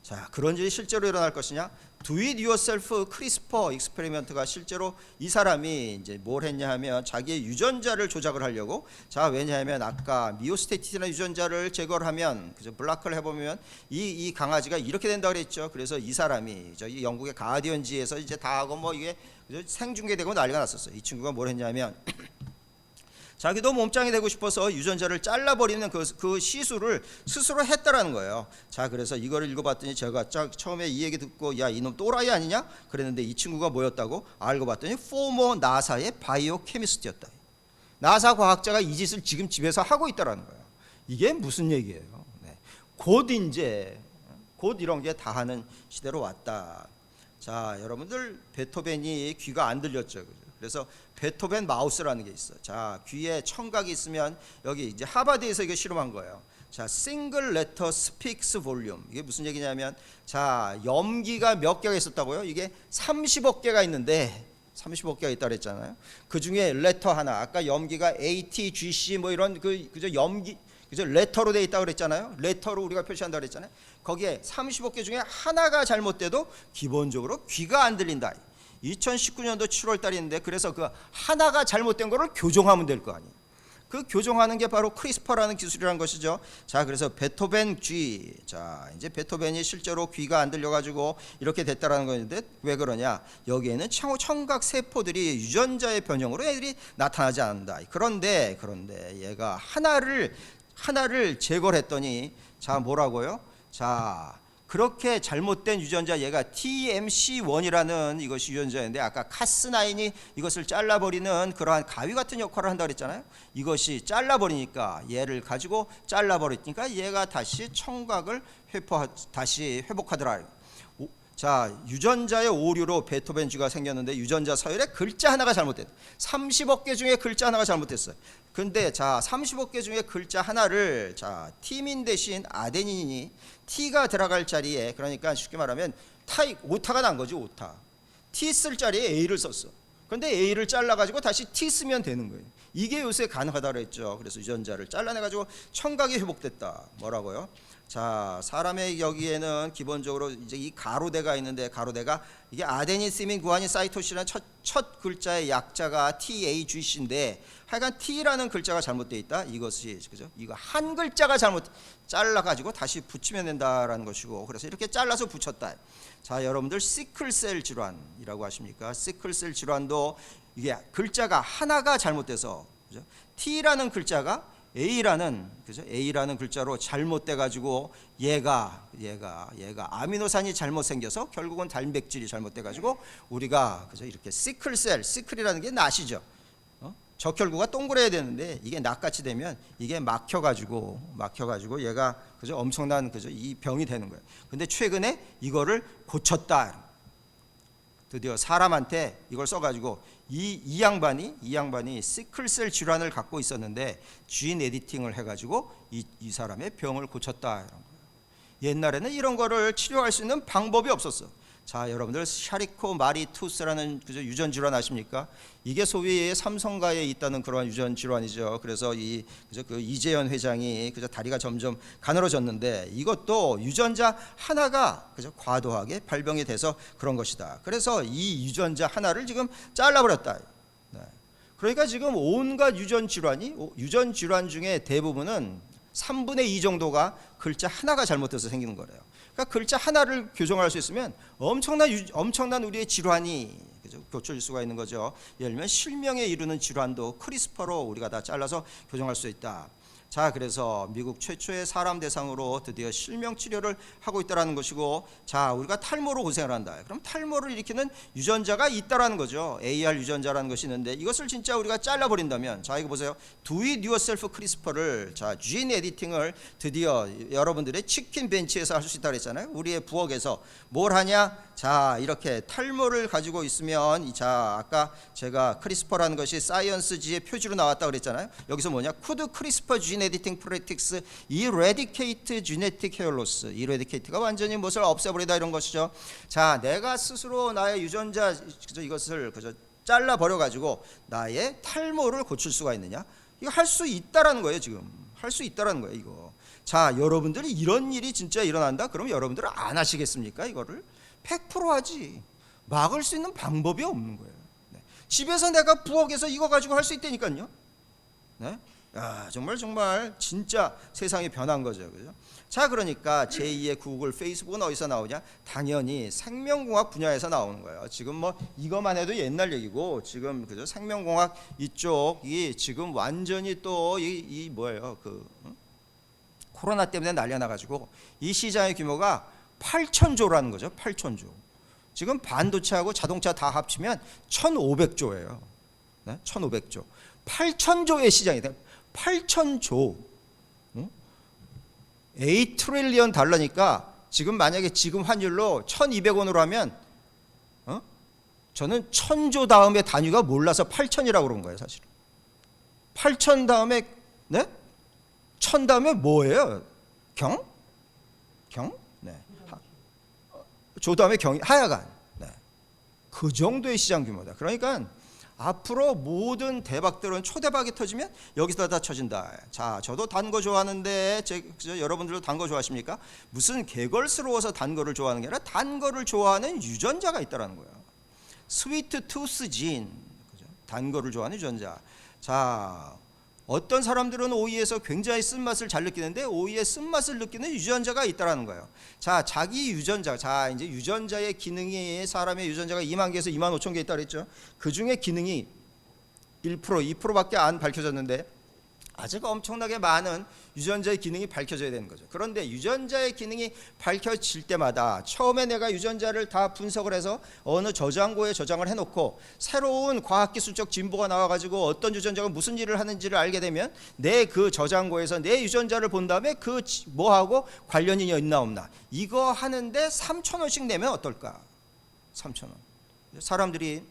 자, 그런 일이 실제로 일어날 것이냐? Do it yourself 크리스퍼 익스페리먼트가 실제로 이 사람이 이제 뭘 했냐 하면 자기의 유전자를 조작을 하려고 자, 왜냐하면 아까 미오스테티나 유전자를 제거를 하면 그죠? 블락을 해보면 이 강아지가 이렇게 된다 그랬죠. 그래서 이 사람이 이 영국의 가디언지에서 이제 다 하고 뭐 이게 그죠? 생중계되고 난리가 났었어요. 이 친구가 뭘 했냐면 자기도 몸짱이 되고 싶어서 유전자를 잘라버리는 그 시술을 스스로 했다라는 거예요. 자, 그래서 이거를 읽어봤더니 제가 처음에 이 얘기 듣고 야, 이놈 또라이 아니냐? 그랬는데 이 친구가 뭐였다고? 알고 봤더니 포머 나사의 바이오 케미스트였다. 나사 과학자가 이 짓을 지금 집에서 하고 있다라는 거예요. 이게 무슨 얘기예요? 네. 곧 이런 게 다 하는 시대로 왔다. 자, 여러분들 베토벤이 귀가 안 들렸죠. 그래서 베토벤 마우스라는 게 있어. 자, 귀에 청각이 있으면 여기 이제 하버드에서 이게 실험한 거예요. 자, single letter speaks volume. 이게 무슨 얘기냐면, 자, 염기가 몇 개가 있었다고요? 이게 30억 개가 있는데 30억 개가 있다 그랬잖아요. 그 중에 레터 하나, 아까 염기가 AT, GC 뭐 이런 그저 염기 그죠? 레터로 돼 있다 그랬잖아요. 레터로 우리가 표시한다 그랬잖아요. 거기에 30억 개 중에 하나가 잘못돼도 기본적으로 귀가 안 들린다. 2019년도 7월 달인데, 그래서 그 하나가 잘못된 거를 교정하면 될 거 아니에요. 그 교정하는 게 바로 크리스퍼라는 기술이라는 것이죠. 자, 그래서 베토벤 G. 자, 이제 베토벤이 실제로 귀가 안 들려가지고 이렇게 됐다라는 건데, 왜 그러냐? 여기에는 청각 세포들이 유전자의 변형으로 애들이 나타나지 않는다. 그런데 얘가 하나를 제거를 했더니, 자, 뭐라고요? 자, 그렇게 잘못된 유전자, 얘가 TMC1이라는 이것이 유전자인데, 아까 카스9이 이것을 잘라버리는 그러한 가위 같은 역할을 한다 그랬잖아요. 이것이 잘라버리니까, 얘를 가지고 잘라버리니까 얘가 다시 청각을 다시 회복하더라. 자, 유전자의 오류로 베토벤 G가 생겼는데, 유전자 서열에 글자 하나가 잘못됐다. 30억 개 중에 글자 하나가 잘못됐어요. 근데 자, 30억 개 중에 글자 하나를, 자, 티민 대신 아데닌이 T가 들어갈 자리에, 그러니까 쉽게 말하면 오타가 난 거지. 오타. T 쓸 자리에 A를 썼어. 근데 A를 잘라가지고 다시 T 쓰면 되는 거예요. 이게 요새 가능하다고 했죠. 그래서 유전자를 잘라내가지고 청각이 회복됐다. 뭐라고요? 자, 사람의 여기에는 기본적으로 이제 이 가로대가 있는데, 가로대가 이게 아데닌, 시민, 구아닌, 사이토신이라는 첫 글자의 약자가 TAGC인데, 하여간 T라는 글자가 잘못되어 있다. 이것이, 그죠? 이거 한 글자가 잘라가지고 다시 붙이면 된다라는 것이고, 그래서 이렇게 잘라서 붙였다. 자, 여러분들 시클셀 질환이라고 하십니까? 시클셀 질환도 이게 글자가 하나가 잘못돼서, 그죠? T라는 글자가 A라는 글자로 잘못돼 가지고 얘가 아미노산이 잘못 생겨서 결국은 단백질이 잘못돼 가지고 우리가, 그죠? 이렇게 시클이라는 게 낫이죠. 적혈구가 동그래야 되는데 이게 낫같이 되면 이게 막혀가지고 얘가, 그죠? 엄청난, 그죠? 이 병이 되는 거예요. 근데 최근에 이거를 고쳤다. 드디어 사람한테 이걸 써가지고 이 양반이 시클셀 질환을 갖고 있었는데 진 에디팅을 해가지고 이 사람의 병을 고쳤다. 이런 거예요. 옛날에는 이런 거를 치료할 수 있는 방법이 없었어. 자, 여러분들 샤리코 마리투스라는, 그죠? 유전 질환 아십니까? 이게 소위 삼성가에 있다는 그런 유전 질환이죠. 그래서 그죠? 그 이재현 회장이, 그죠? 다리가 점점 가늘어졌는데, 이것도 유전자 하나가, 그죠? 과도하게 발병이 돼서 그런 것이다. 그래서 이 유전자 하나를 지금 잘라버렸다. 네. 그러니까 지금 온갖 유전 질환 중에 대부분은 3분의 2 정도가 글자 하나가 잘못돼서 생기는 거래요. 그러니까 글자 하나를 교정할 수 있으면 엄청난 우리의 질환이, 그죠? 고쳐질 수가 있는 거죠. 예를 들면 실명에 이르는 질환도 크리스퍼로 우리가 다 잘라서 교정할 수 있다. 자, 그래서 미국 최초의 사람 대상으로 드디어 실명 치료를 하고 있다라는 것이고, 자, 우리가 탈모로 고생을 한다. 그럼 탈모를 일으키는 유전자가 있다라는 거죠. AR 유전자라는 것이 있는데, 이것을 진짜 우리가 잘라버린다면, 자, 이거 보세요. Do it yourself 크리스퍼를, 자, 진 에디팅을 드디어 여러분들의 치킨 벤치에서 할 수 있다 그랬잖아요. 우리의 부엌에서 뭘 하냐? 자, 이렇게 탈모를 가지고 있으면, 자, 아까 제가 크리스퍼라는 것이 사이언스지의 표지로 나왔다 그랬잖아요. 여기서 뭐냐? Could CRISPR gene editing practice eradicate genetic hair loss? eradicate가 완전히 무엇을 없애버리다 이런 것이죠. 자, 내가 스스로 나의 유전자, 그죠? 이것을, 그죠? 잘라 버려 가지고 나의 탈모를 고칠 수가 있느냐? 이거 할 수 있다라는 거예요. 지금 할 수 있다라는 거예요. 이거. 자, 여러분들이 이런 일이 진짜 일어난다? 그럼 여러분들은 안 하시겠습니까? 이거를 100% 하지. 막을 수 있는 방법이 없는 거예요. 네. 집에서 내가 부엌에서 이거 가지고 할 수 있다니까요. 네? 야, 정말 진짜 세상이 변한 거죠. 그죠? 자, 그러니까 제2의 구글, 페이스북은 어디서 나오냐? 당연히 생명공학 분야에서 나오는 거예요. 지금 뭐 이것만 해도 옛날 얘기고, 지금, 그죠? 생명공학 이쪽이 지금 완전히 또 뭐예요? 코로나 때문에 난리가 나가지고 이 시장의 규모가 8,000조라는 거죠. 8,000조. 지금 반도체하고 자동차 다 합치면 1,500조예요. 네? 1,500조. 8,000조의 시장이 돼. 8,000조. 8 트릴리언 달러니까 지금 만약에 지금 환율로 1,200원으로 하면, 저는 1,000조 다음에 단위가 몰라서 8,000이라고 그런 거예요, 사실은. 8,000 다음에, 네? 천 다음에 뭐예요? 경? 경? 네. 조 다음에 경이 하여간. 네. 그 정도의 시장 규모다. 그러니까 앞으로 모든 대박들은 초대박이 터지면 여기서 다 쳐진다. 자, 저도 단 거 좋아하는데 여러분들도 단 거 좋아하십니까? 무슨 개걸스러워서 단 거를 좋아하는 게 아니라 단 거를 좋아하는 유전자가 있다라는 거예요. 스위트 투스 진, 단 거를 좋아하는 유전자. 자, 어떤 사람들은 오이에서 굉장히 쓴맛을 잘 느끼는데 오이의 쓴맛을 느끼는 유전자가 있다라는 거예요. 자, 자기 유전자. 자, 이제 유전자의 기능이 사람의 유전자가 2만 개에서 2만 5천 개 있다 그랬죠. 그 중에 기능이 1%, 2%밖에 안 밝혀졌는데 아직 엄청나게 많은 유전자의 기능이 밝혀져야 되는 거죠. 그런데 유전자의 기능이 밝혀질 때마다 처음에 내가 유전자를 다 분석을 해서 어느 저장고에 저장을 해놓고 새로운 과학기술적 진보가 나와가지고 어떤 유전자가 무슨 일을 하는지를 알게 되면 내 그 저장고에서 내 유전자를 본 다음에 그 뭐하고 관련이 있나 없나 이거 하는데 3,000원씩 내면 어떨까? 3,000원. 사람들이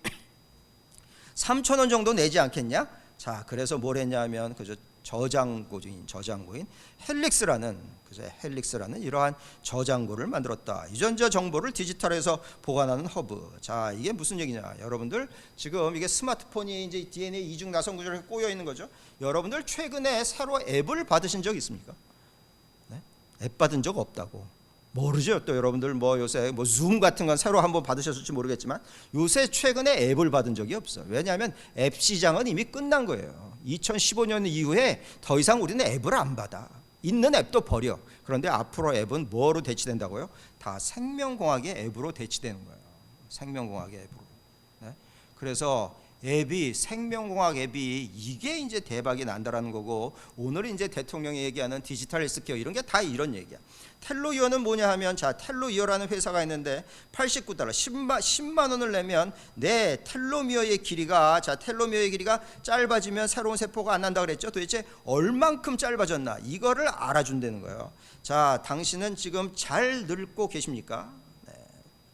3,000원 정도 내지 않겠냐? 자, 그래서 뭘 했냐면 그저 저장고인 헬릭스라는 이러한 저장고를 만들었다. 유전자 정보를 디지털에서 보관하는 허브. 자, 이게 무슨 얘기냐? 여러분들 지금 이게 스마트폰이 이제 DNA 이중 나선 구조로 꼬여 있는 거죠. 여러분들 최근에 새로 앱을 받으신 적 있습니까? 네? 앱 받은 적 없다고. 모르죠. 또 여러분들 뭐 요새 뭐 줌 같은 건 새로 한번 받으셨을지 모르겠지만 요새 최근에 앱을 받은 적이 없어요. 왜냐하면 앱 시장은 이미 끝난 거예요. 2015년 이후에 더 이상 우리는 앱을 안 받아. 있는 앱도 버려. 그런데 앞으로 앱은 뭐로 대치된다고요? 다 생명공학의 앱으로 대치되는 거예요. 생명공학의 앱으로. 네? 그래서 앱이 생명공학 앱이 이게 이제 대박이 난다라는 거고 오늘 이제 대통령이 얘기하는 디지털 헬스케어 이런 게 다 이런 얘기야. 텔로이어는 뭐냐 하면 자 텔로이어라는 회사가 있는데 $89 10만 원을 내면 내 텔로미어의 길이가 짧아지면 새로운 세포가 안 난다 그랬죠. 도대체 얼만큼 짧아졌나 이거를 알아준다는 거예요. 자, 당신은 지금 잘 늙고 계십니까?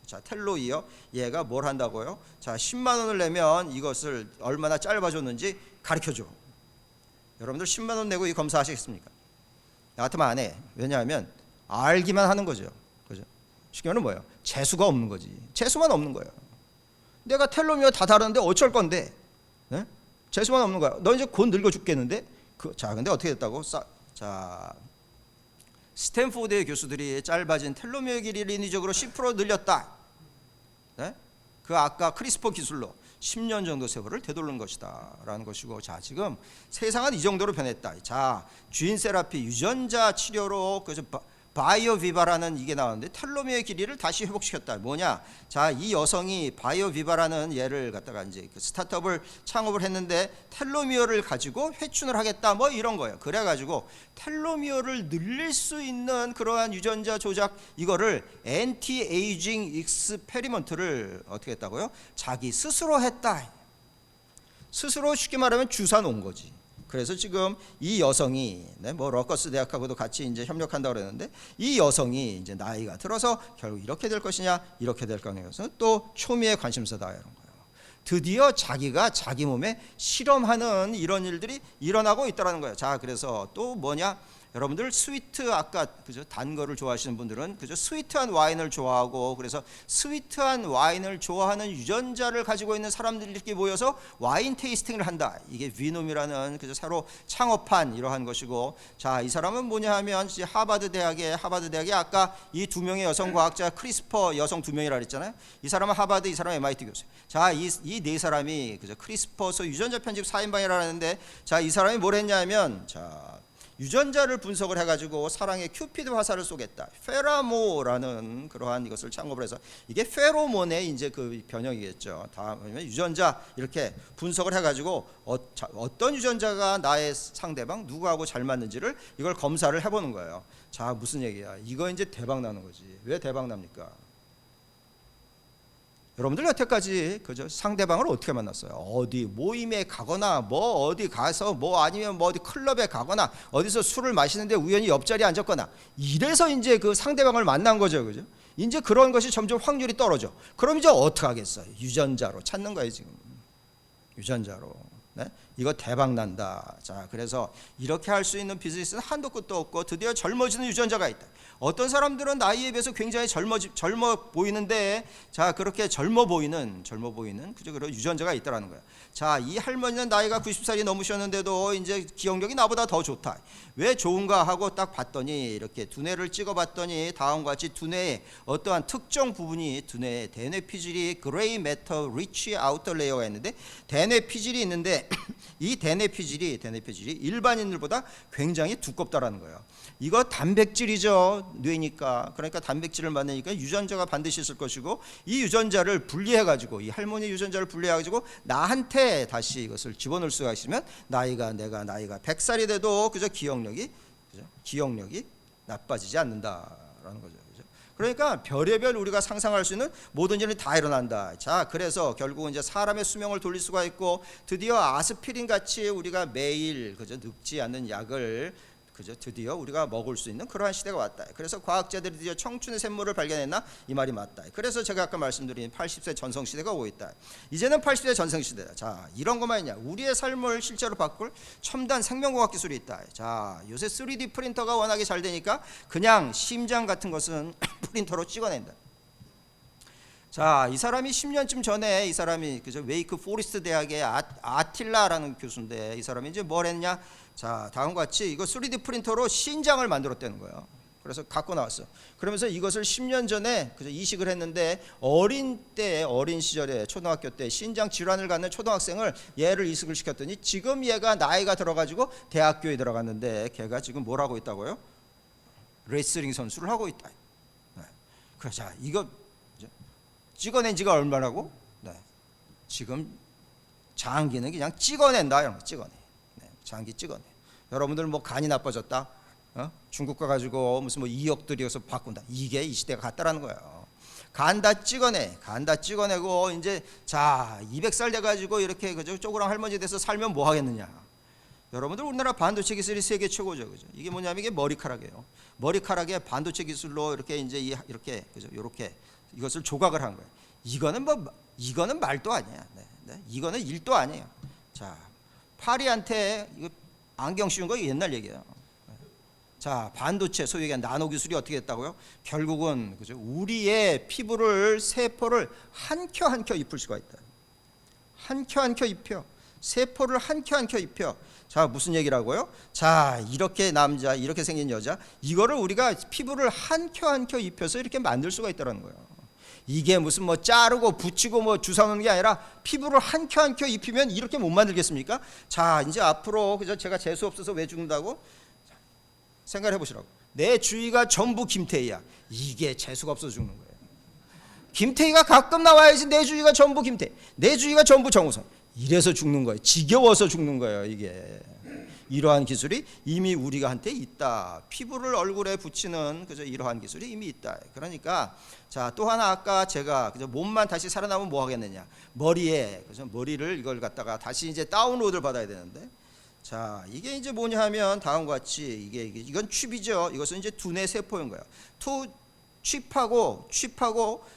자, 텔로이어 얘가 뭘 한다고요? 자, 10만 원을 내면 이것을 얼마나 짧아졌는지 가르쳐줘. 여러분들 10만 원 내고 이 검사하시겠습니까? 나 같으면 안 해. 왜냐하면 알기만 하는 거죠. 그죠? 쉽게 말하면 뭐예요? 재수가 없는 거지. 재수만 없는 거예요. 내가 텔로미어 다 다르는데 어쩔 건데? 네? 재수만 없는 거야. 너 이제 곧 늙어 죽겠는데? 자, 근데 어떻게 됐다고? 자, 스탠포드의 교수들이 짧아진 텔로미어 길이를 인위적으로 10% 늘렸다. 네? 그 아까 크리스퍼 기술로 10년 정도 세월을 되돌린 것이다 라는 것이고, 자, 지금 세상은 이 정도로 변했다. 자, 주인 세라피 유전자 치료로 그래서 바이오비바라는 이게 나왔는데 텔로미어 길이를 다시 회복시켰다. 뭐냐? 자, 이 여성이 바이오비바라는 얘를 갖다가 이제 그 스타트업을 창업을 했는데 텔로미어를 가지고 회춘을 하겠다. 뭐 이런 거예요. 그래가지고 텔로미어를 늘릴 수 있는 그러한 유전자 조작 이거를 엔티에이징 익스페리먼트를 어떻게 했다고요? 자기 스스로 했다. 스스로 쉽게 말하면 주사 놓은 거지. 그래서 지금 이 여성이 뭐 러커스 대학하고도 같이 이제 협력한다고 그랬는데 이 여성이 이제 나이가 들어서 결국 이렇게 될 것이냐 이렇게 될 거냐 해서 또 초미의 관심사다 이런 거예요. 드디어 자기가 자기 몸에 실험하는 이런 일들이 일어나고 있다는 거예요. 자, 그래서 또 뭐냐? 여러분들 스위트 아까 그죠? 단 거를 좋아하시는 분들은 그죠? 스위트한 와인을 좋아하고 그래서 스위트한 와인을 좋아하는 유전자를 가지고 있는 사람들이 모여서 와인 테이스팅을 한다. 이게 위놈이라는 그죠? 새로 창업한 이러한 것이고, 자, 이 사람은 뭐냐 하면 하버드 대학에 아까 이 두 명의 여성 과학자 크리스퍼 여성 두 명이라 그랬잖아요. 이 사람은 하버드, 이 사람은 MIT 교수. 자, 이 네 사람이 그죠? 크리스퍼서 유전자 편집 4인방이라 하는데, 자, 이 사람이 뭘 했냐면 자. 유전자를 분석을 해가지고 사랑의 큐피드 화살을 쏘겠다. 페라모라는 그러한 이것을 창업을 해서 이게 페로몬의 이제 그 변형이겠죠. 다음에 유전자 이렇게 분석을 해가지고 어떤 유전자가 나의 상대방 누구하고 잘 맞는지를 이걸 검사를 해보는 거예요. 자, 무슨 얘기야? 이거 이제 대박 나는 거지. 왜 대박 납니까? 여러분들 여태까지 그죠? 상대방을 어떻게 만났어요? 어디 모임에 가거나 뭐 어디 가서 뭐 아니면 뭐 어디 클럽에 가거나 어디서 술을 마시는데 우연히 옆자리에 앉았거나 이래서 이제 그 상대방을 만난 거죠. 그죠? 이제 그런 것이 점점 확률이 떨어져. 그럼 이제 어떻게 하겠어요? 유전자로 찾는 거예요, 지금. 유전자로. 네? 이거 대박 난다. 자, 그래서 이렇게 할 수 있는 비즈니스는 한도 끝도 없고 드디어 젊어지는 유전자가 있다. 어떤 사람들은 나이에 비해서 굉장히 젊어 보이는데, 자, 그렇게 젊어 보이는 그저 그런 유전자가 있다라는 거야. 자, 이 할머니는 나이가 90살이 넘으셨는데도 이제 기억력이 나보다 더 좋다. 왜 좋은가 하고 딱 봤더니, 이렇게 두뇌를 찍어봤더니 다음과 같이 두뇌에 어떠한 특정 부분이, 두뇌에 대뇌 피질이 그레이 매터 리치 아우터 레이어가 있는데, 대뇌 피질이 있는데 이 대뇌 피질이 일반인들보다 굉장히 두껍다라는 거예요. 이거 단백질이죠. 뇌니까. 그러니까 단백질을 만드니까 유전자가 반드시 있을 것이고, 이 유전자를 분리해 가지고, 이 할머니 유전자를 분리해 가지고 나한테 다시 이것을 집어넣을 수가 있으면 나이가 100살이 돼도 그저 기억력이 나빠지지 않는다라는 거죠. 그러니까 별의별 우리가 상상할 수 있는 모든 일이 다 일어난다. 자, 그래서 결국은 이제 사람의 수명을 돌릴 수가 있고, 드디어 아스피린 같이 우리가 매일 그저 늙지 않는 약을 그저 드디어 우리가 먹을 수 있는 그러한 시대가 왔다. 그래서 과학자들이 드디어 청춘의 샘물을 발견했나, 이 말이 맞다. 그래서 제가 아까 말씀드린 80세 전성 시대가 오고 있다. 이제는 80세 전성 시대다. 자, 이런 것만 있냐? 우리의 삶을 실제로 바꿀 첨단 생명공학 기술이 있다. 자, 요새 3D 프린터가 워낙에 잘 되니까 그냥 심장 같은 것은 프린터로 찍어낸다. 자, 이 사람이 10년쯤 전에, 이 사람이 그저 웨이크 포리스트 대학의 아틸라라는 교수인데, 이 사람이 이제 뭘 했냐? 자, 다음과 같이 이거 3D 프린터로 신장을 만들었다는 거예요. 그래서 갖고 나왔어. 그러면서 이것을 10년 전에 그저 이식을 했는데, 어린 시절에 초등학교 때 신장 질환을 갖는 초등학생을 얘를 이식을 시켰더니 지금 얘가 나이가 들어가지고 대학교에 들어갔는데, 걔가 지금 뭘 하고 있다고요? 레슬링 선수를 하고 있다. 네. 그래서 자, 이거 찍어낸 지가 얼마라고? 네. 지금 장기는 그냥 찍어낸다. 이런 거 찍어내. 네. 장기 찍어내. 여러분들 뭐 간이 나빠졌다, 중국 가가지고 무슨 뭐 2억 들여서 바꾼다. 이게 이 시대가 같다라는 거예요. 간 다 찍어내고 이제 자 200살 돼가지고 이렇게 그저 쪼그랑 할머니 돼서 살면 뭐 하겠느냐? 여러분들 우리나라 반도체 기술이 세계 최고죠, 그죠? 이게 뭐냐면 이게 머리카락이에요. 머리카락에 반도체 기술로 이렇게 이제 이렇게 그죠? 이렇게 이것을 조각을 한 거예요. 이거는 말도 아니야. 네. 이거는 일도 아니에요. 자, 파리한테 이거 안경 씌운 거 옛날 얘기예요. 자, 반도체 소위 얘기한 나노 기술이 어떻게 됐다고요? 결국은 그죠? 우리의 피부를, 세포를 한 켜 입힐 수가 있다. 한 켜 입혀. 세포를 한 켜 입혀. 자, 무슨 얘기라고요? 자, 이렇게 남자, 이렇게 생긴 여자, 이거를 우리가 피부를 한 켜 입혀서 이렇게 만들 수가 있다는 거예요. 이게 무슨 뭐 자르고 붙이고 뭐 주사 놓는 게 아니라 피부를 한 켜 입히면 이렇게 못 만들겠습니까? 자, 이제 앞으로 그저 제가 재수 없어서 왜 죽는다고? 생각해 보시라고. 내 주위가 전부 김태희야. 이게 재수가 없어서 죽는 거예요. 김태희가 가끔 나와야지. 내 주위가 전부 김태희, 내 주위가 전부 정우성. 이래서 죽는 거예요. 지겨워서 죽는 거예요. 이게 이러한 기술이 이미 우리가 한테 있다. 피부를 얼굴에 붙이는 그저 이러한 기술이 이미 있다. 그러니까 자, 또 하나 아까 제가 그저 몸만 다시 살아나면 뭐 하겠느냐? 머리에 그저 머리를 이걸 갖다가 다시 이제 다운로드를 받아야 되는데, 자, 이게 이제 뭐냐 하면 다음과 같이 이건 칩이죠. 이것은 이제 두뇌 세포인 거예요. 칩하고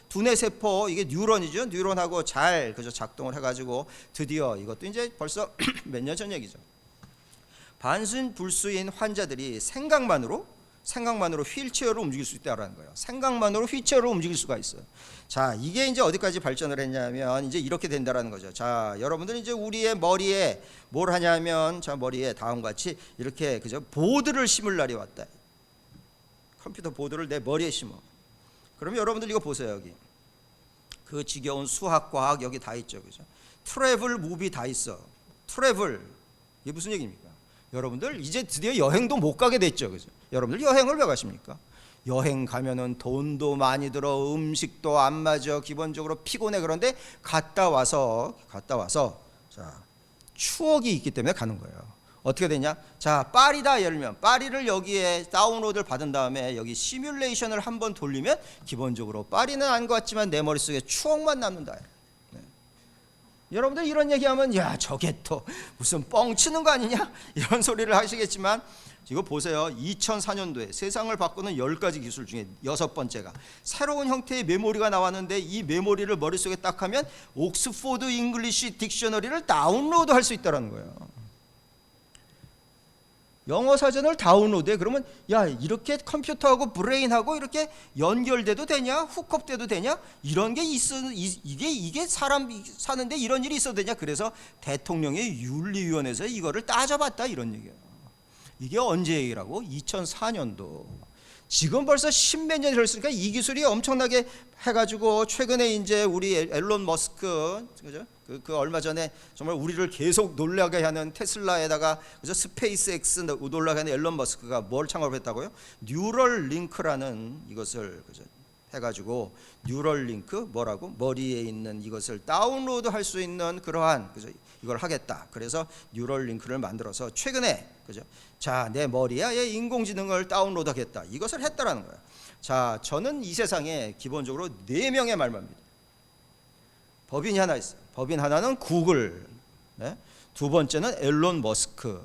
두뇌 세포, 이게 뉴런이죠. 뉴런하고 잘 그저 작동을 해가지고 드디어 이것도 이제 벌써 몇 년 전 얘기죠. 반신불수인 환자들이 생각만으로 휠체어로 움직일 수 있다라는 거예요. 생각만으로 휠체어로 움직일 수가 있어요. 자, 이게 이제 어디까지 발전을 했냐면 이제 이렇게 된다라는 거죠. 자, 여러분들 이제 우리의 머리에 뭘 하냐면, 자, 머리에 다음과 같이 이렇게 그저 보드를 심을 날이 왔다. 컴퓨터 보드를 내 머리에 심어. 그러면 여러분들 이거 보세요. 여기 그 지겨운 수학, 과학 여기 다 있죠, 그죠? 트래블 무비 다 있어. 트래블, 이게 무슨 얘기입니까? 여러분들 이제 드디어 여행도 못 가게 됐죠, 그죠? 여러분들 여행을 왜 가십니까? 여행 가면은 돈도 많이 들어, 음식도 안 맞아, 기본적으로 피곤해. 그런데 갔다 와서 자, 추억이 있기 때문에 가는 거예요. 어떻게 되냐? 자, 파리다. 예를 들면 파리를 여기에 다운로드를 받은 다음에 여기 시뮬레이션을 한번 돌리면 기본적으로 파리는 안 갔지만 내 머릿속에 추억만 남는다. 네. 여러분들 이런 얘기하면 야, 저게 또 무슨 뻥치는 거 아니냐? 이런 소리를 하시겠지만, 이거 보세요. 2004년도에 세상을 바꾸는 10가지 기술 중에 6번째가 새로운 형태의 메모리가 나왔는데 이 메모리를 머릿속에 딱 하면 옥스포드 잉글리시 딕셔너리를 다운로드 할 수 있다는 거예요. 영어 사전을 다운로드해. 그러면 야, 이렇게 컴퓨터하고 브레인하고 이렇게 연결돼도 되냐? 훅업돼도 되냐? 이런 게 이게 사람 사는데 이런 일이 있어도 되냐? 그래서 대통령의 윤리위원회에서 이거를 따져봤다 이런 얘기예요. 이게 언제 얘기라고? 2004년도. 지금 벌써 십몇 년이 흘렀으니까 이 기술이 엄청나게 해가지고 최근에 이제 우리 앨런 머스크, 그죠? 그 얼마 전에 정말 우리를 계속 놀라게 하는 테슬라에다가 그죠? 스페이스X 놀라게 하는 앨런 머스크가 뭘 창업했다고요? 뉴럴 링크라는 이것을 그죠? 해가지고 뉴럴 링크 뭐라고? 머리에 있는 이것을 다운로드 할 수 있는 그러한 그죠? 이걸 하겠다. 그래서 뉴럴 링크를 만들어서 최근에 그죠? 자, 내 머리에 인공지능을 다운로드하겠다. 이것을 했다라는 거예요. 자, 저는 이 세상에 기본적으로 4명의 말만 믿어요. 법인이 하나 있어요. 법인 하나는 구글, 네? 두 번째는 앨런 머스크,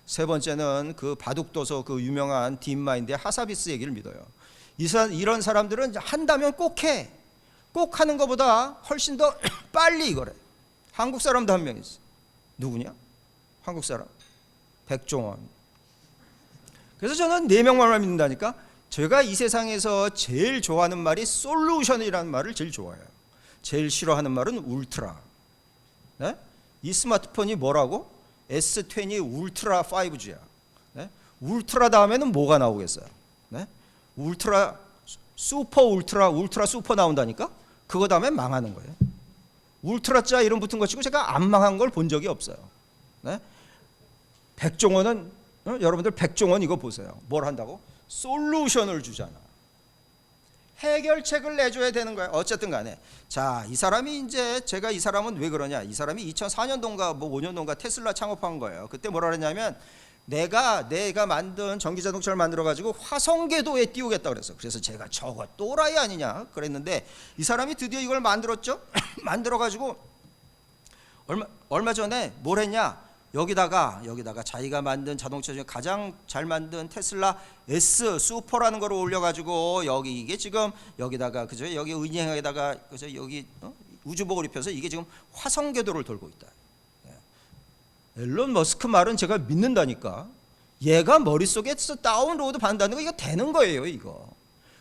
세 번째는 그 바둑도서 그 유명한 딥마인드의 하사비스 얘기를 믿어요. 이런 사람들은 한다면 꼭 해. 꼭 하는 것보다 훨씬 더 빨리 이거래. 한국 사람도 한 명 있어. 누구냐? 한국 사람. 백종원. 그래서 저는 4명만 믿는다니까. 제가 이 세상에서 제일 좋아하는 말이 솔루션이라는 말을 제일 좋아해요. 제일 싫어하는 말은 울트라. 네? 이 스마트폰이 뭐라고? S20 울트라 5G야. 네? 울트라 다음에는 뭐가 나오겠어요? 네? 울트라 슈퍼 울트라 슈퍼 나온다니까? 그거 다음에 망하는 거예요. 울트라자 이름 붙은 것 치고 제가 안 망한 걸 본 적이 없어요. 네? 백종원은 여러분들 백종원 이거 보세요. 뭘 한다고? 솔루션을 주잖아. 해결책을 내줘야 되는 거야. 어쨌든 간에 자, 이 사람이 이제 제가 이 사람은 왜 그러냐? 이 사람이 2004년도인가 뭐 5년도인가 테슬라 창업한 거예요. 그때 뭐라 그랬냐면 내가 만든 전기자동차를 만들어 가지고 화성궤도에 띄우겠다 그랬어. 그래서 제가 저거 또라이 아니냐 그랬는데 이 사람이 드디어 이걸 만들었죠. 만들어 가지고 얼마 전에 뭘 했냐? 여기다가 자기가 만든 자동차 중에 가장 잘 만든 테슬라 S 슈퍼라는 걸 올려 가지고 여기 이게 지금 여기다가 그죠? 여기 은행에다가 그죠? 여기 우주복을 입혀서 이게 지금 화성궤도를 돌고 있다. 앨런 머스크 말은 제가 믿는다니까. 얘가 머릿속에 다운로드 받는다는 거 이거 되는 거예요. 이거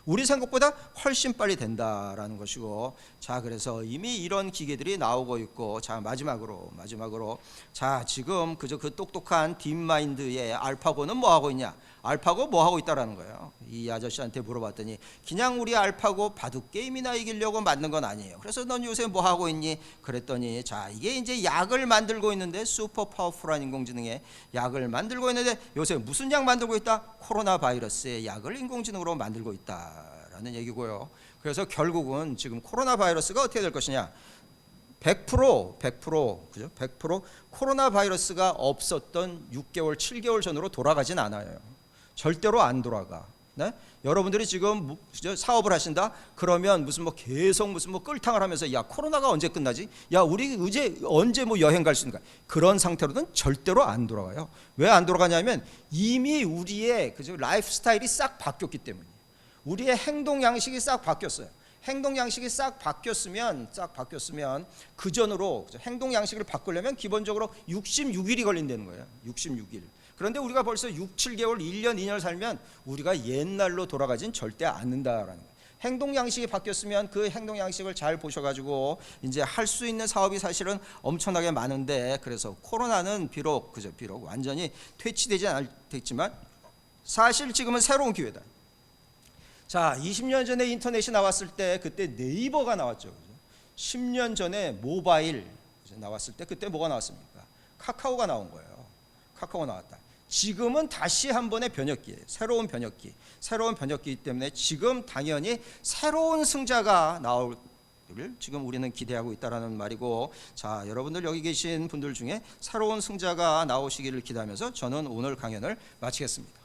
우리 생각보다 훨씬 빨리 된다라는 것이고, 자, 그래서 이미 이런 기계들이 나오고 있고, 자, 마지막으로 자, 지금 그 똑똑한 딥마인드의 알파고는 뭐 하고 있냐? 알파고 뭐 하고 있다라는 거예요. 이 아저씨한테 물어봤더니 그냥 우리 알파고 바둑 게임이나 이기려고 만든 건 아니에요. 그래서 넌 요새 뭐 하고 있니? 그랬더니 자, 이게 이제 약을 만들고 있는데, 슈퍼 파워풀한 인공지능의 약을 만들고 있는데 요새 무슨 약 만들고 있다? 코로나 바이러스의 약을 인공지능으로 만들고 있다라는 얘기고요. 그래서 결국은 지금 코로나 바이러스가 어떻게 될 것이냐? 100% 그죠? 100% 코로나 바이러스가 없었던 6개월, 7개월 전으로 돌아가진 않아요. 절대로 안 돌아가. 네? 여러분들이 지금 사업을 하신다? 그러면 무슨 뭐 계속 무슨 뭐 끌탕을 하면서 야, 코로나가 언제 끝나지? 야, 우리 이제 언제 뭐 여행 갈 수 있는가? 그런 상태로는 절대로 안 돌아가요. 왜 안 돌아가냐면 이미 우리의 그죠? 라이프 스타일이 싹 바뀌었기 때문이에요. 우리의 행동 양식이 싹 바뀌었어요. 행동 양식이 싹 바뀌었으면 그 전으로 행동 양식을 바꾸려면 기본적으로 66일이 걸린다는 거예요. 66일. 그런데 우리가 벌써 6, 7개월, 1년, 2년을 살면 우리가 옛날로 돌아가진 절대 않는다라는 거예요. 행동 양식이 바뀌었으면 그 행동 양식을 잘 보셔가지고 이제 할 수 있는 사업이 사실은 엄청나게 많은데, 그래서 코로나는 비록 완전히 퇴치되지 않았지만 사실 지금은 새로운 기회다. 자, 20년 전에 인터넷이 나왔을 때 그때 네이버가 나왔죠. 그죠? 10년 전에 모바일 나왔을 때 그때 뭐가 나왔습니까? 카카오가 나온 거예요. 카카오가 나왔다. 지금은 다시 한 번의 변혁기예요. 새로운 변혁기이기 때문에 지금 당연히 새로운 승자가 나올 지금 우리는 기대하고 있다라는 말이고, 자, 여러분들 여기 계신 분들 중에 새로운 승자가 나오시기를 기대하면서 저는 오늘 강연을 마치겠습니다.